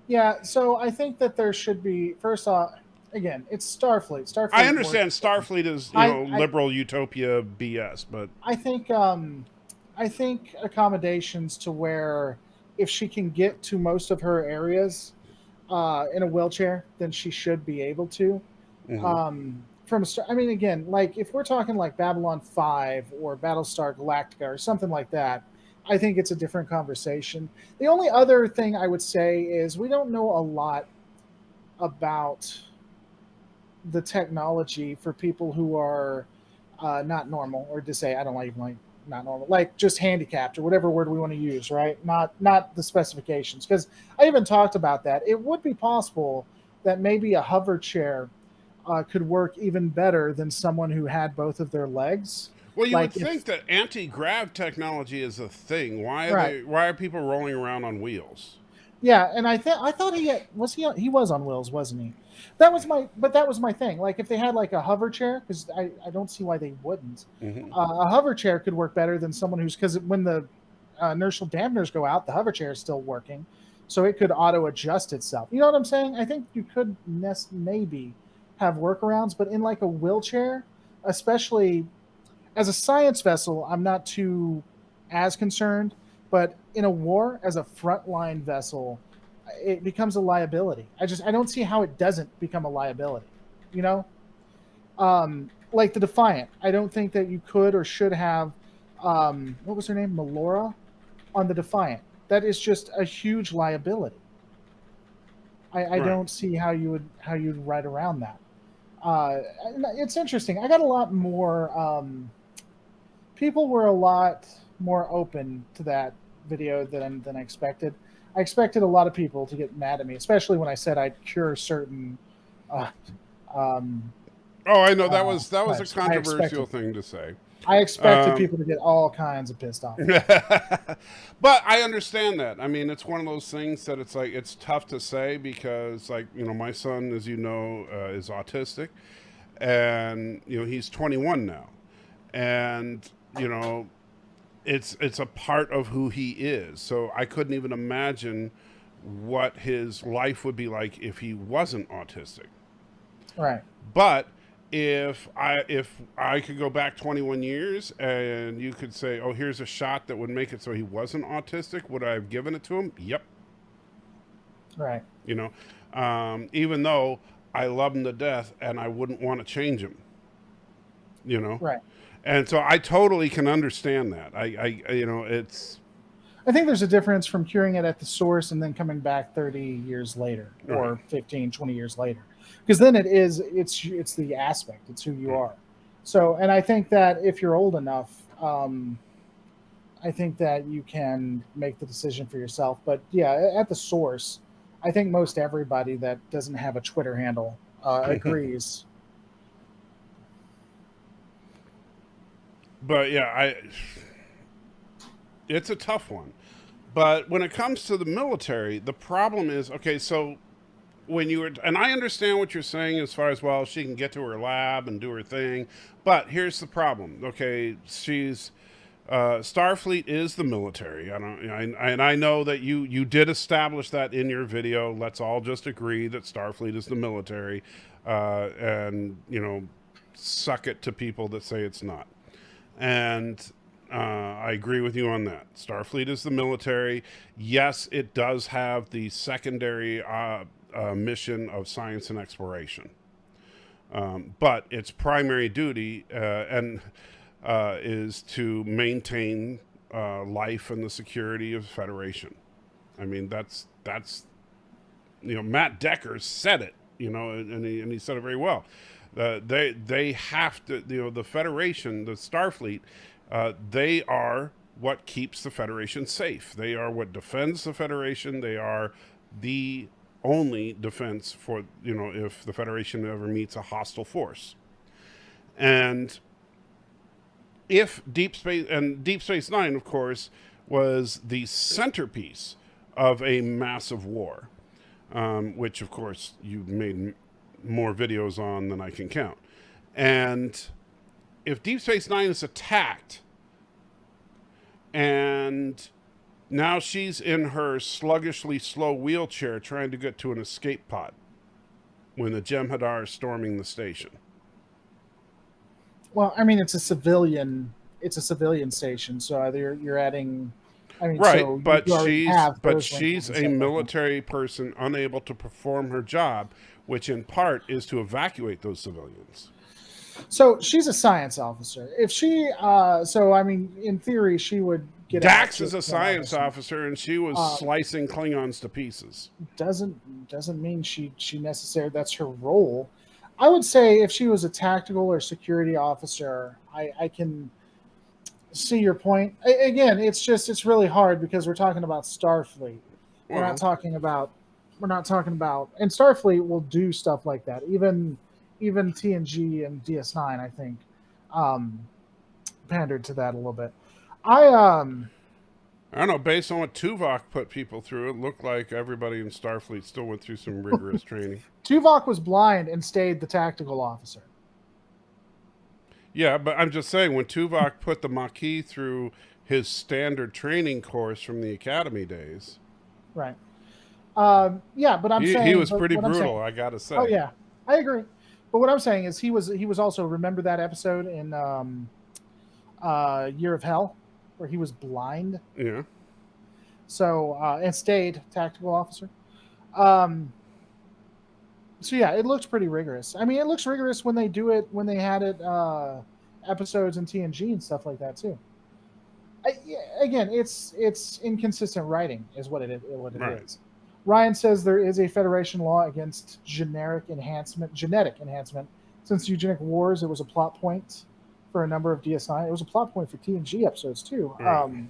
S2: Yeah, so I think that there should be, first off, again, it's Starfleet.
S1: I understand Starfleet is, liberal utopia BS, but
S2: I think accommodations to where if she can get to most of her areas in a wheelchair, then she should be able to. Again, like if we're talking like Babylon 5 or Battlestar Galactica or something like that, I think it's a different conversation. The only other thing I would say is we don't know a lot about the technology for people who are not normal or disabled. I don't even like not normal, like just handicapped or whatever word we want to use, right? Not the specifications, because I even talked about that. It would be possible that maybe a hover chair could work even better than someone who had both of their legs.
S1: Well, you would think that anti-grav technology is a thing. Why are people rolling around on wheels?
S2: Yeah, and I thought he was on wheels, wasn't he? That was my thing. Like if they had like a hover chair, because I don't see why they wouldn't. A hover chair could work better than someone who's, because when the inertial dampeners go out, the hover chair is still working, so it could auto adjust itself. You know what I'm saying? I think you could maybe have workarounds, but in like a wheelchair, especially as a science vessel, I'm not too as concerned. But in a war, as a frontline vessel, it becomes a liability. I don't see how it doesn't become a liability. Like the Defiant, I don't think that you could or should have. What was her name? Melora on the Defiant. That is just a huge liability. I don't see how you'd write around that. It's interesting. I got a lot more. People were a lot more open to that video than I expected. I expected a lot of people to get mad at me, especially when I said I'd cure certain
S1: Oh, I know that was a controversial thing to say.
S2: I expected people to get all kinds of pissed off.
S1: But I understand that. I mean, it's one of those things that it's like, it's tough to say because, like, you know, my son, as you know, is autistic, and, you know, he's 21 now. And, you know, it's a part of who he is. So I couldn't even imagine what his life would be like if he wasn't autistic.
S2: Right.
S1: But if I could go back 21 years and you could say, oh, here's a shot that would make it so he wasn't autistic, would I have given it to him? Yep.
S2: Right.
S1: You know, even though I love him to death and I wouldn't want to change him, you know?
S2: Right.
S1: And so I totally can understand that. I you know,
S2: I think there's a difference from curing it at the source and then coming back 30 years later or 15, 20 years later. Because then it's the aspect, it's who you are. So, and I think that if you're old enough, I think that you can make the decision for yourself. But yeah, at the source, I think most everybody that doesn't have a Twitter handle agrees.
S1: But yeah, it's a tough one. But when it comes to the military, the problem is, okay, so when you were, and I understand what you're saying as far as, well, she can get to her lab and do her thing, but here's the problem. Okay, she's Starfleet is the military. And I know that you did establish that in your video. Let's all just agree that Starfleet is the military, and, you know, suck it to people that say it's not. And I agree with you on that. Starfleet is the military. Yes, it does have the secondary mission of science and exploration. But its primary duty is to maintain life and the security of the Federation. I mean, that's you know, Matt Decker said it, you know, and he said it very well. They have to, you know, the Federation, the Starfleet, they are what keeps the Federation safe. They are what defends the Federation. They are the only defense for, you know, if the Federation ever meets a hostile force. And if Deep Space Nine, of course, was the centerpiece of a massive war, which, of course, you made more videos on than I can count. And if Deep Space Nine is attacked and now she's in her sluggishly slow wheelchair trying to get to an escape pod when the Jem'Hadar is storming the station.
S2: Well, I mean, it's a civilian station, so either you're adding, I mean,
S1: right,
S2: so
S1: but she's a military person unable to perform her job, which in part is to evacuate those civilians.
S2: So she's a science officer. If she, so I mean, in theory, she would get.
S1: Dax is a science officer, and she was slicing Klingons to pieces.
S2: Doesn't mean she necessarily that's her role. I would say if she was a tactical or security officer, I can see your point. Again, it's really hard because we're talking about Starfleet. We're not talking about, and Starfleet will do stuff like that. Even TNG and DS9, I think, pandered to that a little bit. I
S1: don't know. Based on what Tuvok put people through, it looked like everybody in Starfleet still went through some rigorous training.
S2: Tuvok was blind and stayed the tactical officer.
S1: Yeah, but I'm just saying, when Tuvok put the Maquis through his standard training course from the Academy days.
S2: Right. Yeah, but I'm saying...
S1: He was pretty brutal, I gotta say.
S2: Oh, yeah. I agree. But what I'm saying is he was also, remember that episode in Year of Hell where he was blind?
S1: Yeah.
S2: So, and stayed tactical officer. So yeah, it looks pretty rigorous. I mean, it looks rigorous when they do it, when they had it, episodes in TNG and stuff like that too. Again, it's inconsistent writing is what it is. Ryan says there is a Federation law against genetic enhancement. Since Eugenic Wars, it was a plot point for a number of DS9. It was a plot point for TNG episodes too.
S1: Right.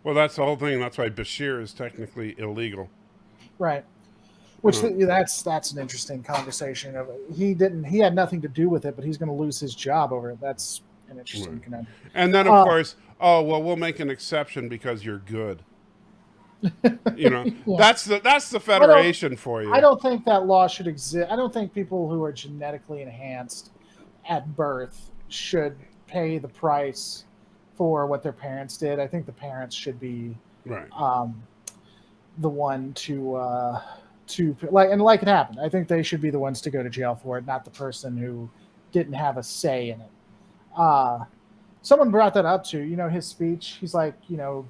S1: Well, that's the whole thing. That's why Bashir is technically illegal.
S2: Right. Which that's an interesting conversation. He had nothing to do with it, but he's going to lose his job over it. That's an interesting conundrum.
S1: And then of course, we'll make an exception because you're good. Yeah. That's the Federation for you.
S2: I don't think that law should exist. I don't think people who are genetically enhanced at birth should pay the price for what their parents did. I think the parents should be the one to like it happened. I think they should be the ones to go to jail for it, not the person who didn't have a say in it. Someone brought that up too. His speech. He's like,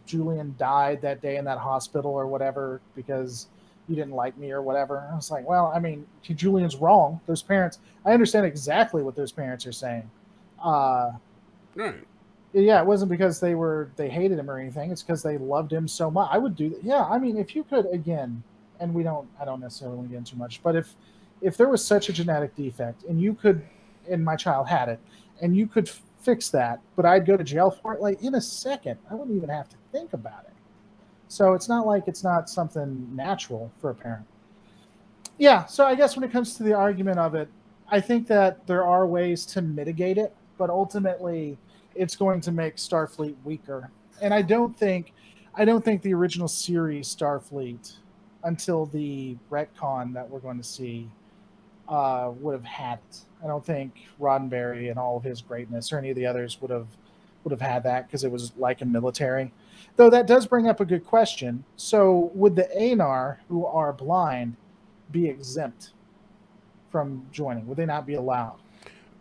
S2: Julian died that day in that hospital or whatever because you didn't like me or whatever. I was like, well, I mean, Julian's wrong. Those parents. I understand exactly what those parents are saying.
S1: Right.
S2: Yeah, it wasn't because they hated him or anything. It's because they loved him so much. I would do that. Yeah, I mean, if you could, again, and I don't necessarily want to get into much, but if there was such a genetic defect and you could, and my child had it, and you could fix that, but I'd go to jail for it, like in a second. I wouldn't even have to think about it. So it's not like it's not something natural for a parent. Yeah, so I guess when it comes to the argument of it, I think that there are ways to mitigate it, but ultimately it's going to make Starfleet weaker. And I don't think the original series Starfleet, until the retcon that we're going to see, would have had it. I don't think Roddenberry and all of his greatness or any of the others would have had that because it was like a military. Though that does bring up a good question. So would the Aenar who are blind be exempt from joining? Would they not be allowed?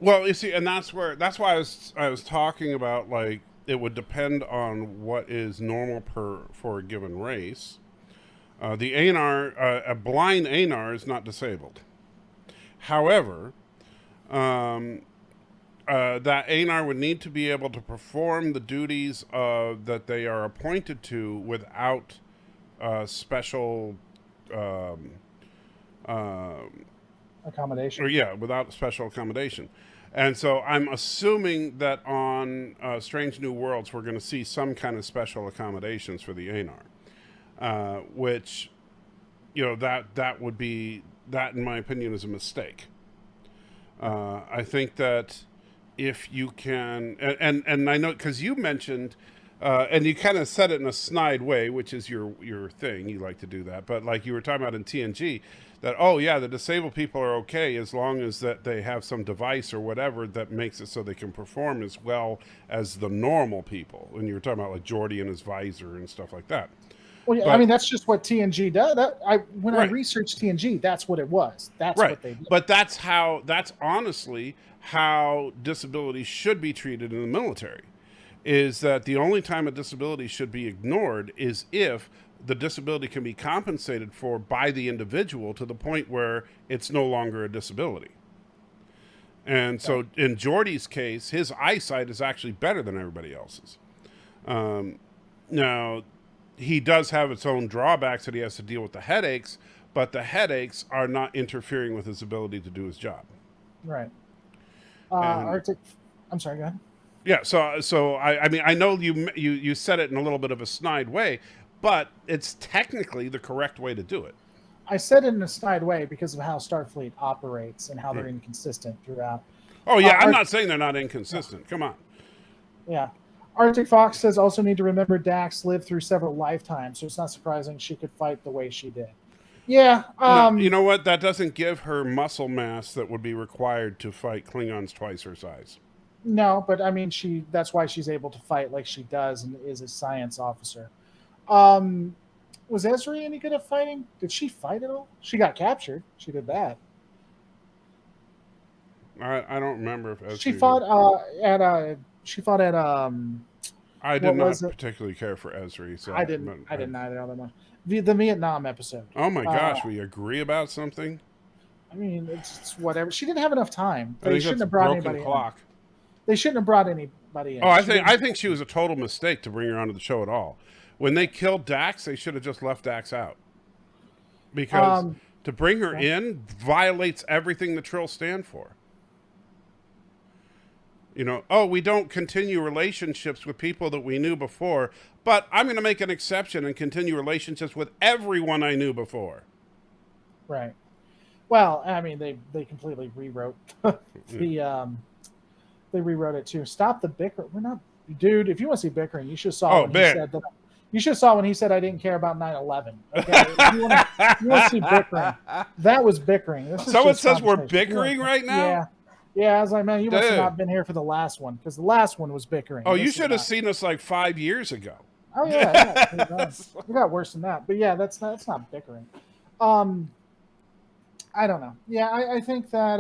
S1: Well, you see, and that's why I was talking about, like, it would depend on what is normal for a given race. The Aenar, a blind Aenar is not disabled. However, that Aenar would need to be able to perform the duties that they are appointed to without special
S2: accommodation.
S1: Without special accommodation. And so I'm assuming that on Strange New Worlds we're going to see some kind of special accommodations for the Aenar, which, that would be, that in my opinion is a mistake. I think that if you can, and I know because you mentioned, and you kind of said it in a snide way, which is your thing. You like to do that, but like you were talking about in TNG, that the disabled people are okay as long as that they have some device or whatever that makes it so they can perform as well as the normal people. And you were talking about like Geordi and his visor and stuff like that.
S2: Well, I mean, that's just what TNG does. When I researched TNG, that's what it was. That's what they did.
S1: But that's honestly how disability should be treated in the military, is that the only time a disability should be ignored is if the disability can be compensated for by the individual to the point where it's no longer a disability. And so in Geordi's case, his eyesight is actually better than everybody else's. Now, he does have its own drawbacks that he has to deal with the headaches, but the headaches are not interfering with his ability to do his job.
S2: Right. Arctic. I'm sorry, go ahead.
S1: Yeah. So I mean, I know you said it in a little bit of a snide way, but it's technically the correct way to do it.
S2: I said it in a snide way because of how Starfleet operates and how they're inconsistent throughout.
S1: Oh yeah, I'm not saying they're not inconsistent. Come on.
S2: Yeah. Arctic Fox says also need to remember Dax lived through several lifetimes, so it's not surprising she could fight the way she did. Yeah.
S1: No, you know what? That doesn't give her muscle mass that would be required to fight Klingons twice her size.
S2: No, but I mean, that's why she's able to fight like she does and is a science officer. Was Ezri any good at fighting? Did she fight at all? She got captured. She did that.
S1: I don't remember if Ezri
S2: she fought at
S1: I did not particularly care for Ezri. So
S2: I didn't either all that much. The Vietnam episode.
S1: Oh my gosh, we agree about something?
S2: I mean, it's whatever. She didn't have enough time.
S1: They shouldn't have brought anybody in.
S2: They shouldn't have brought anybody in.
S1: Oh, I think she was a total mistake to bring her onto the show at all. When they killed Dax, they should have just left Dax out. Because to bring her in violates everything the Trill stand for. We don't continue relationships with people that we knew before, but I'm going to make an exception and continue relationships with everyone I knew before.
S2: Right. Well, I mean, they completely rewrote the they rewrote it too. Stop the bicker. We're not, dude. If you want to see bickering, you should have saw when he said that. You should have saw when he said I didn't care about 9/11. Okay, if you want to see bickering, that was bickering. This is
S1: someone says we're bickering right now.
S2: Yeah, yeah. I was like, man, you must have not been here for the last one because the last one was bickering.
S1: Oh, you should have seen us like 5 years ago.
S2: Oh yeah, we got worse than that. But yeah, that's not bickering. I don't know. Yeah, I think that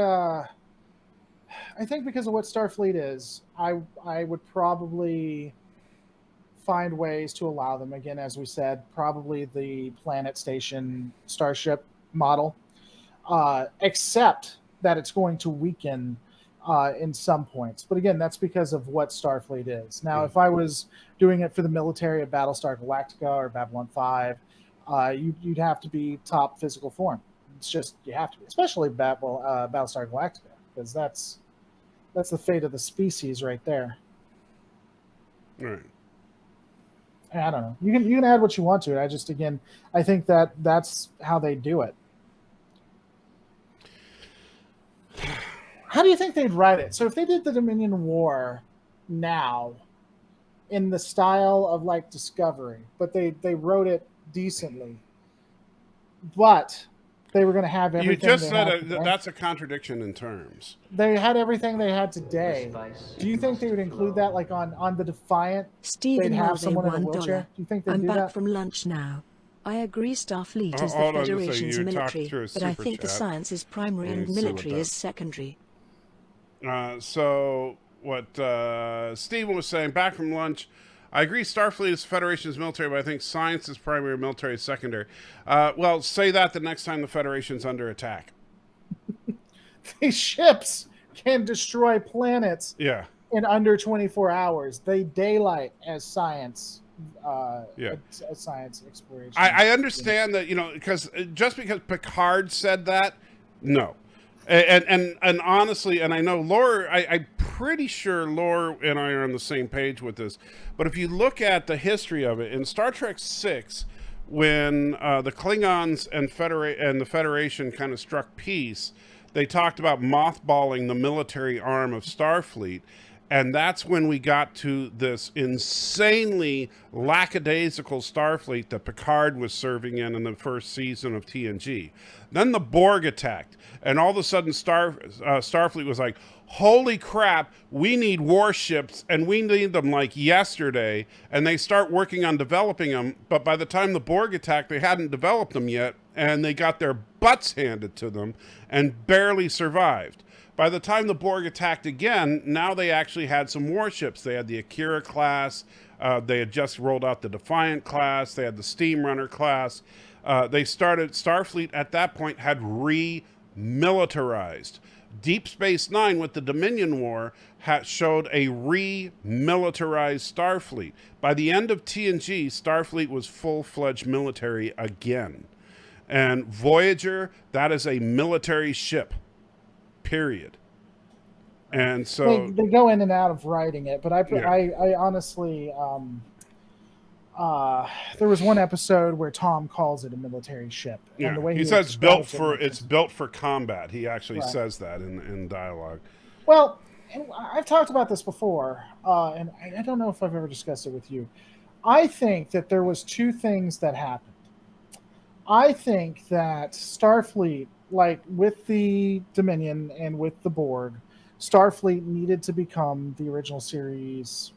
S2: I think because of what Starfleet is, I would probably find ways to allow them, again, as we said, probably the planet station starship model, except that it's going to weaken in some points. But again, that's because of what Starfleet is. Now, if I was doing it for the military of Battlestar Galactica or Babylon 5, you'd have to be top physical form. It's just, you have to be, especially Battlestar Galactica, because that's the fate of the species right there.
S1: Right.
S2: I don't know. You can add what you want to it. I think that's how they do it. How do you think they'd write it? So if they did the Dominion War now in the style of like Discovery, but they wrote it decently, but they were going to have everything.
S1: You just said that's a contradiction in terms.
S2: They had everything they had today. Do you think they would include that, like on the Defiant?
S6: Stephen,
S2: they'd have someone in a wheelchair. Do you think they'd
S6: I'm
S2: do
S6: back
S2: that?
S6: from lunch now. I agree Starfleet is the Federation's military, but I think the science is primary and military is secondary.
S1: So what Stephen was saying, back from lunch, I agree Starfleet is the Federation's military, but I think science is primary, military is secondary. Well, say that the next time the Federation's under attack.
S2: These ships can destroy planets in under 24 hours. They daylight as science. As science exploration.
S1: I understand that, because just because Picard said that, no. And honestly, and I know Laura, I'm pretty sure Laura and I are on the same page with this, but if you look at the history of it, in Star Trek VI, when the Klingons and the Federation kind of struck peace, they talked about mothballing the military arm of Starfleet, and that's when we got to this insanely lackadaisical Starfleet that Picard was serving in the first season of TNG. Then the Borg attacked, and all of a sudden Starfleet was like, holy crap, we need warships, and we need them like yesterday, and they start working on developing them, but by the time the Borg attacked, they hadn't developed them yet, and they got their butts handed to them and barely survived. By the time the Borg attacked again, now they actually had some warships. They had the Akira class. They had just rolled out the Defiant class. They had the Steamrunner class. Starfleet at that point had remilitarized. Deep Space Nine with the Dominion War showed a remilitarized Starfleet. By the end of TNG, Starfleet was full-fledged military again. And Voyager, that is a military ship. Period. And so
S2: they go in and out of writing it, but I honestly there was one episode where Tom calls it a military ship. And the way
S1: he says it's built for combat. He actually says that in dialogue.
S2: Well, and I've talked about this before, and I don't know if I've ever discussed it with you. I think that there was two things that happened. I think that Starfleet, like with the Dominion and with the Borg, Starfleet needed to become the original series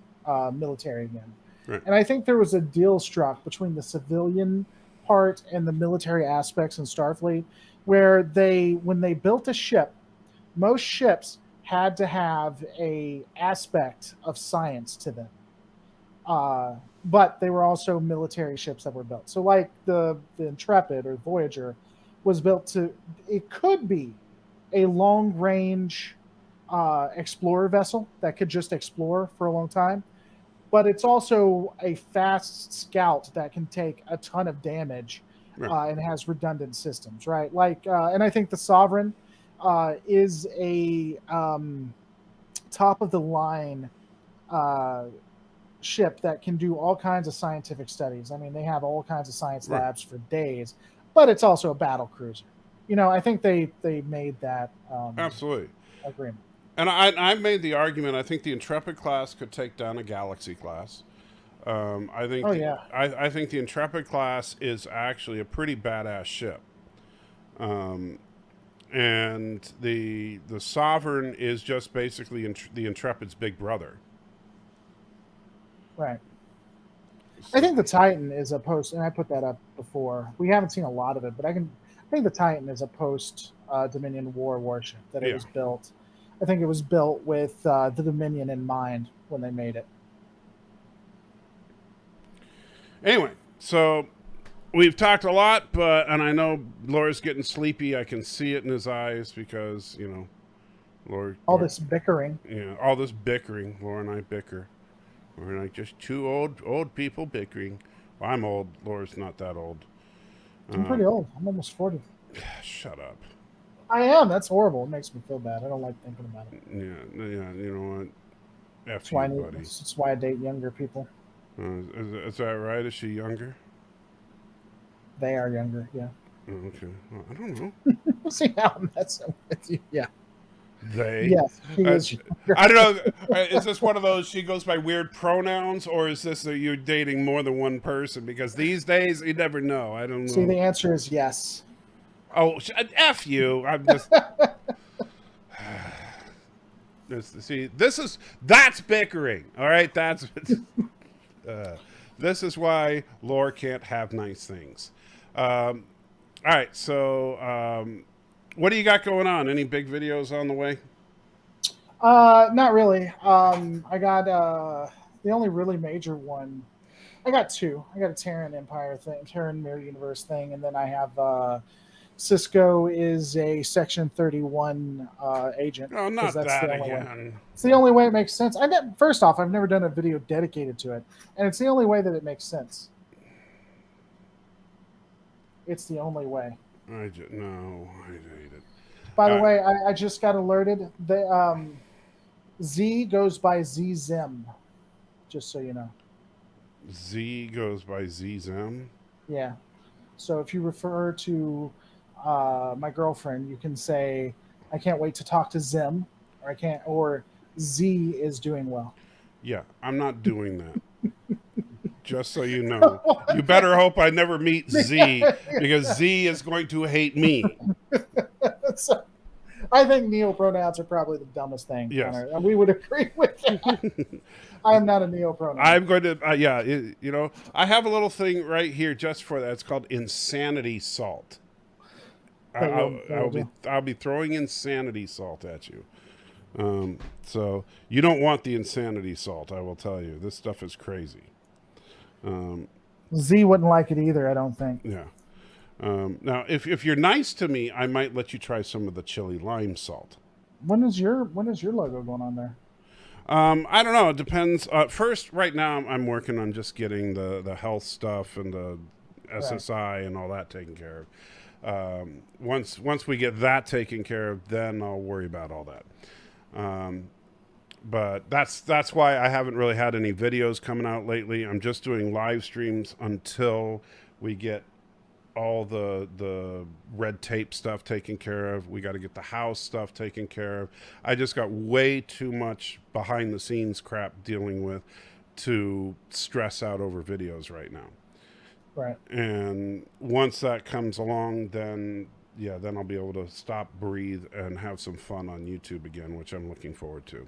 S2: military again. Right. And I think there was a deal struck between the civilian part and the military aspects in Starfleet, where when they built a ship, most ships had to have a aspect of science to them. But they were also military ships that were built. So like the Intrepid or Voyager was built it could be a long-range explorer vessel that could just explore for a long time, but it's also a fast scout that can take a ton of damage and has redundant systems, right? Like, and I think the Sovereign is a top-of-the-line ship that can do all kinds of scientific studies. I mean, they have all kinds of science labs for days, but it's also a battle cruiser. I think they made that
S1: absolutely
S2: agreement.
S1: And I've made the argument. I think the Intrepid class could take down a Galaxy class. I think. I think the Intrepid class is actually a pretty badass ship. And the Sovereign is just basically the Intrepid's big brother.
S2: Right. So, I think the Titan is a post, and I put that up before. We haven't seen a lot of it, but I think the Titan is a post Dominion War warship that it was built. I think it was built with the Dominion in mind when they made it. Anyway,
S1: so we've talked a lot, and I know Laura's getting sleepy. I can see it in his eyes because, Laura.
S2: This bickering.
S1: Yeah, all this bickering. Laura and I bicker. We're like just two old people bickering. Well, I'm old. Laura's not that old.
S2: I'm pretty old. I'm almost 40.
S1: Shut up.
S2: I am. That's horrible. It makes me feel bad. I don't like thinking about it.
S1: Yeah. You know what?
S2: That's why I date younger people.
S1: Is that right? Is she younger?
S2: They are younger, yeah.
S1: Oh, okay. Well, I don't know.
S2: We'll see how I'm messing with you. Yeah.
S1: They?
S2: Yes, she is younger.
S1: I don't know. Is this one of those she goes by weird pronouns, or is this that you're dating more than one person? Because these days, you never know. I don't know.
S2: See, the answer is yes.
S1: Oh, F you. I'm just... that's bickering. All right? This is why Laura can't have nice things. All right, so what do you got going on? Any big videos on the way?
S2: Not really. I got the only really major one. I got two. I got a Terran Empire thing, Terran Mirror Universe thing, and then I have Cisco is a Section 31 agent.
S1: Oh, not that again.
S2: It's the only way it makes sense. First off, I've never done a video dedicated to it, and it's the only way that it makes sense. It's the only way.
S1: I hate it.
S2: By the way, I just got alerted. Z goes by Z-Zim, just so you know.
S1: Z goes by Z-Zim?
S2: Yeah. So if you refer to my girlfriend, you can say, I can't wait to talk to Zim, or Z is doing well.
S1: Yeah, I'm not doing that. Just so you know. You better hope I never meet Z, because Z is going to hate me.
S2: So, I think neopronouns are probably the dumbest thing.
S1: Yes.
S2: Connor. We would agree with that. I am not a neopronoun.
S1: I'm going to, I have a little thing right here just for that. It's called insanity salt. I'll be throwing insanity salt at you. So you don't want the insanity salt, I will tell you. This stuff is crazy.
S2: Z wouldn't like it either, I don't think.
S1: Yeah. Now, if you're nice to me, I might let you try some of the chili lime salt.
S2: When is your logo going on there?
S1: I don't know. It depends. First, right now, I'm working on just getting the health stuff and the SSI and all that taken care of. Once we get that taken care of, then I'll worry about all that. But that's why I haven't really had any videos coming out lately. I'm just doing live streams until we get all the red tape stuff taken care of. We got to get the house stuff taken care of. I just got way too much behind the scenes crap dealing with to stress out over videos right now.
S2: Right.
S1: And once that comes along, then I'll be able to stop, breathe, and have some fun on YouTube again, which I'm looking forward to.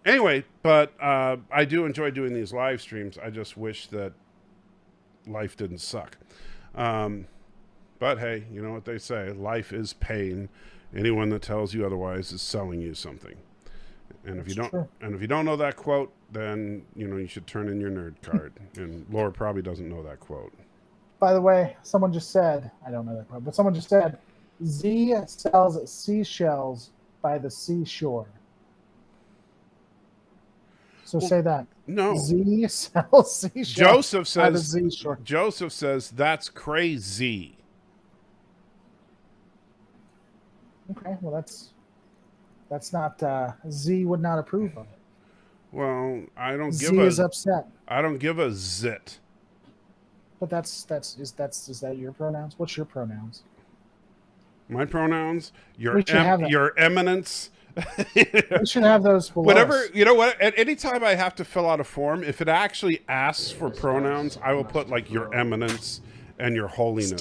S1: Anyway, but I do enjoy doing these live streams. I just wish that life didn't suck. But hey, you know what they say, life is pain. Anyone that tells you otherwise is selling you something. And if you don't know that quote, then you should turn in your nerd card. And Laura probably doesn't know that quote.
S2: By the way, someone just said, I don't know that quote, but someone just said, Z sells seashells by the seashore. So say that.
S1: No.
S2: Z sells seashells
S1: by the seashore. Joseph says that's crazy.
S2: Okay, well that's not Z would not approve of it.
S1: Well, I don't give
S2: Z is upset.
S1: I don't give a zit.
S2: But is that your pronouns? What's your pronouns?
S1: My pronouns, your eminence.
S2: We should have those below
S1: Whatever,
S2: us.
S1: you know what? At any time I have to fill out a form, if it actually asks for pronouns, I will put like your eminence and your holiness.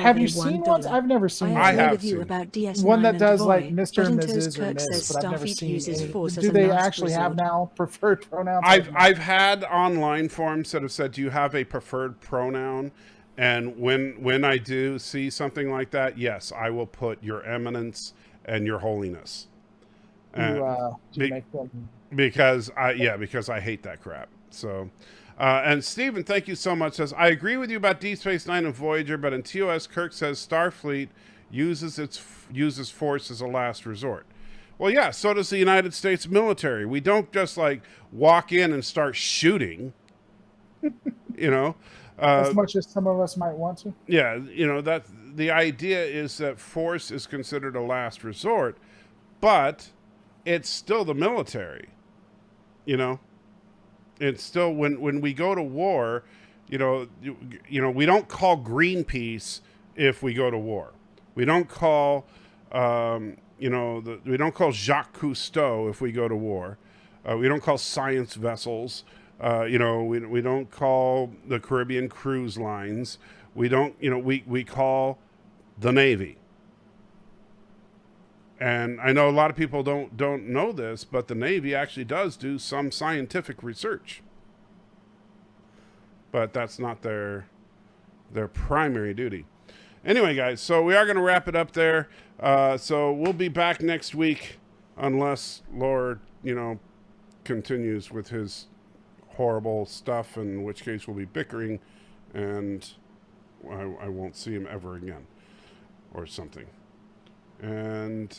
S2: Have you seen ones? I've never seen one.
S6: I have with you about DS9
S2: one that does
S6: and
S2: like
S6: Boy,
S2: Mr. and Mrs. or Miss, but I've never seen any. Do they actually have now preferred pronouns?
S1: I've had online forms that have said, do you have a preferred pronoun? And when I do see something like that, yes, I will put your eminence and your holiness.
S2: Do you make them?
S1: Because I hate that crap. So, and Steven, thank you so much. Says, I agree with you about Deep Space Nine and Voyager, but in TOS, Kirk says Starfleet uses force as a last resort. Well, yeah, so does the United States military. We don't just like walk in and start shooting, you know.
S2: As much as some of us might want to.
S1: Yeah, you know, that the idea is that force is considered a last resort, but it's still the military, you know. It's still when we go to war, you know, we don't call Greenpeace if we go to war. We don't call, we don't call Jacques Cousteau if we go to war. We don't call science vessels. We don't call the Caribbean cruise lines. We don't, we call the Navy. And I know a lot of people don't know this, but the Navy actually does do some scientific research. But that's not their primary duty. Anyway, guys, so we are going to wrap it up there. So we'll be back next week unless Lord, continues with his horrible stuff, in which case we'll be bickering and I won't see him ever again or something. And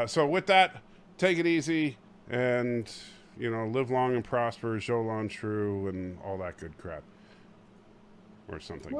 S1: so with that, take it easy and, live long and prosper, Jolan True, and all that good crap or something.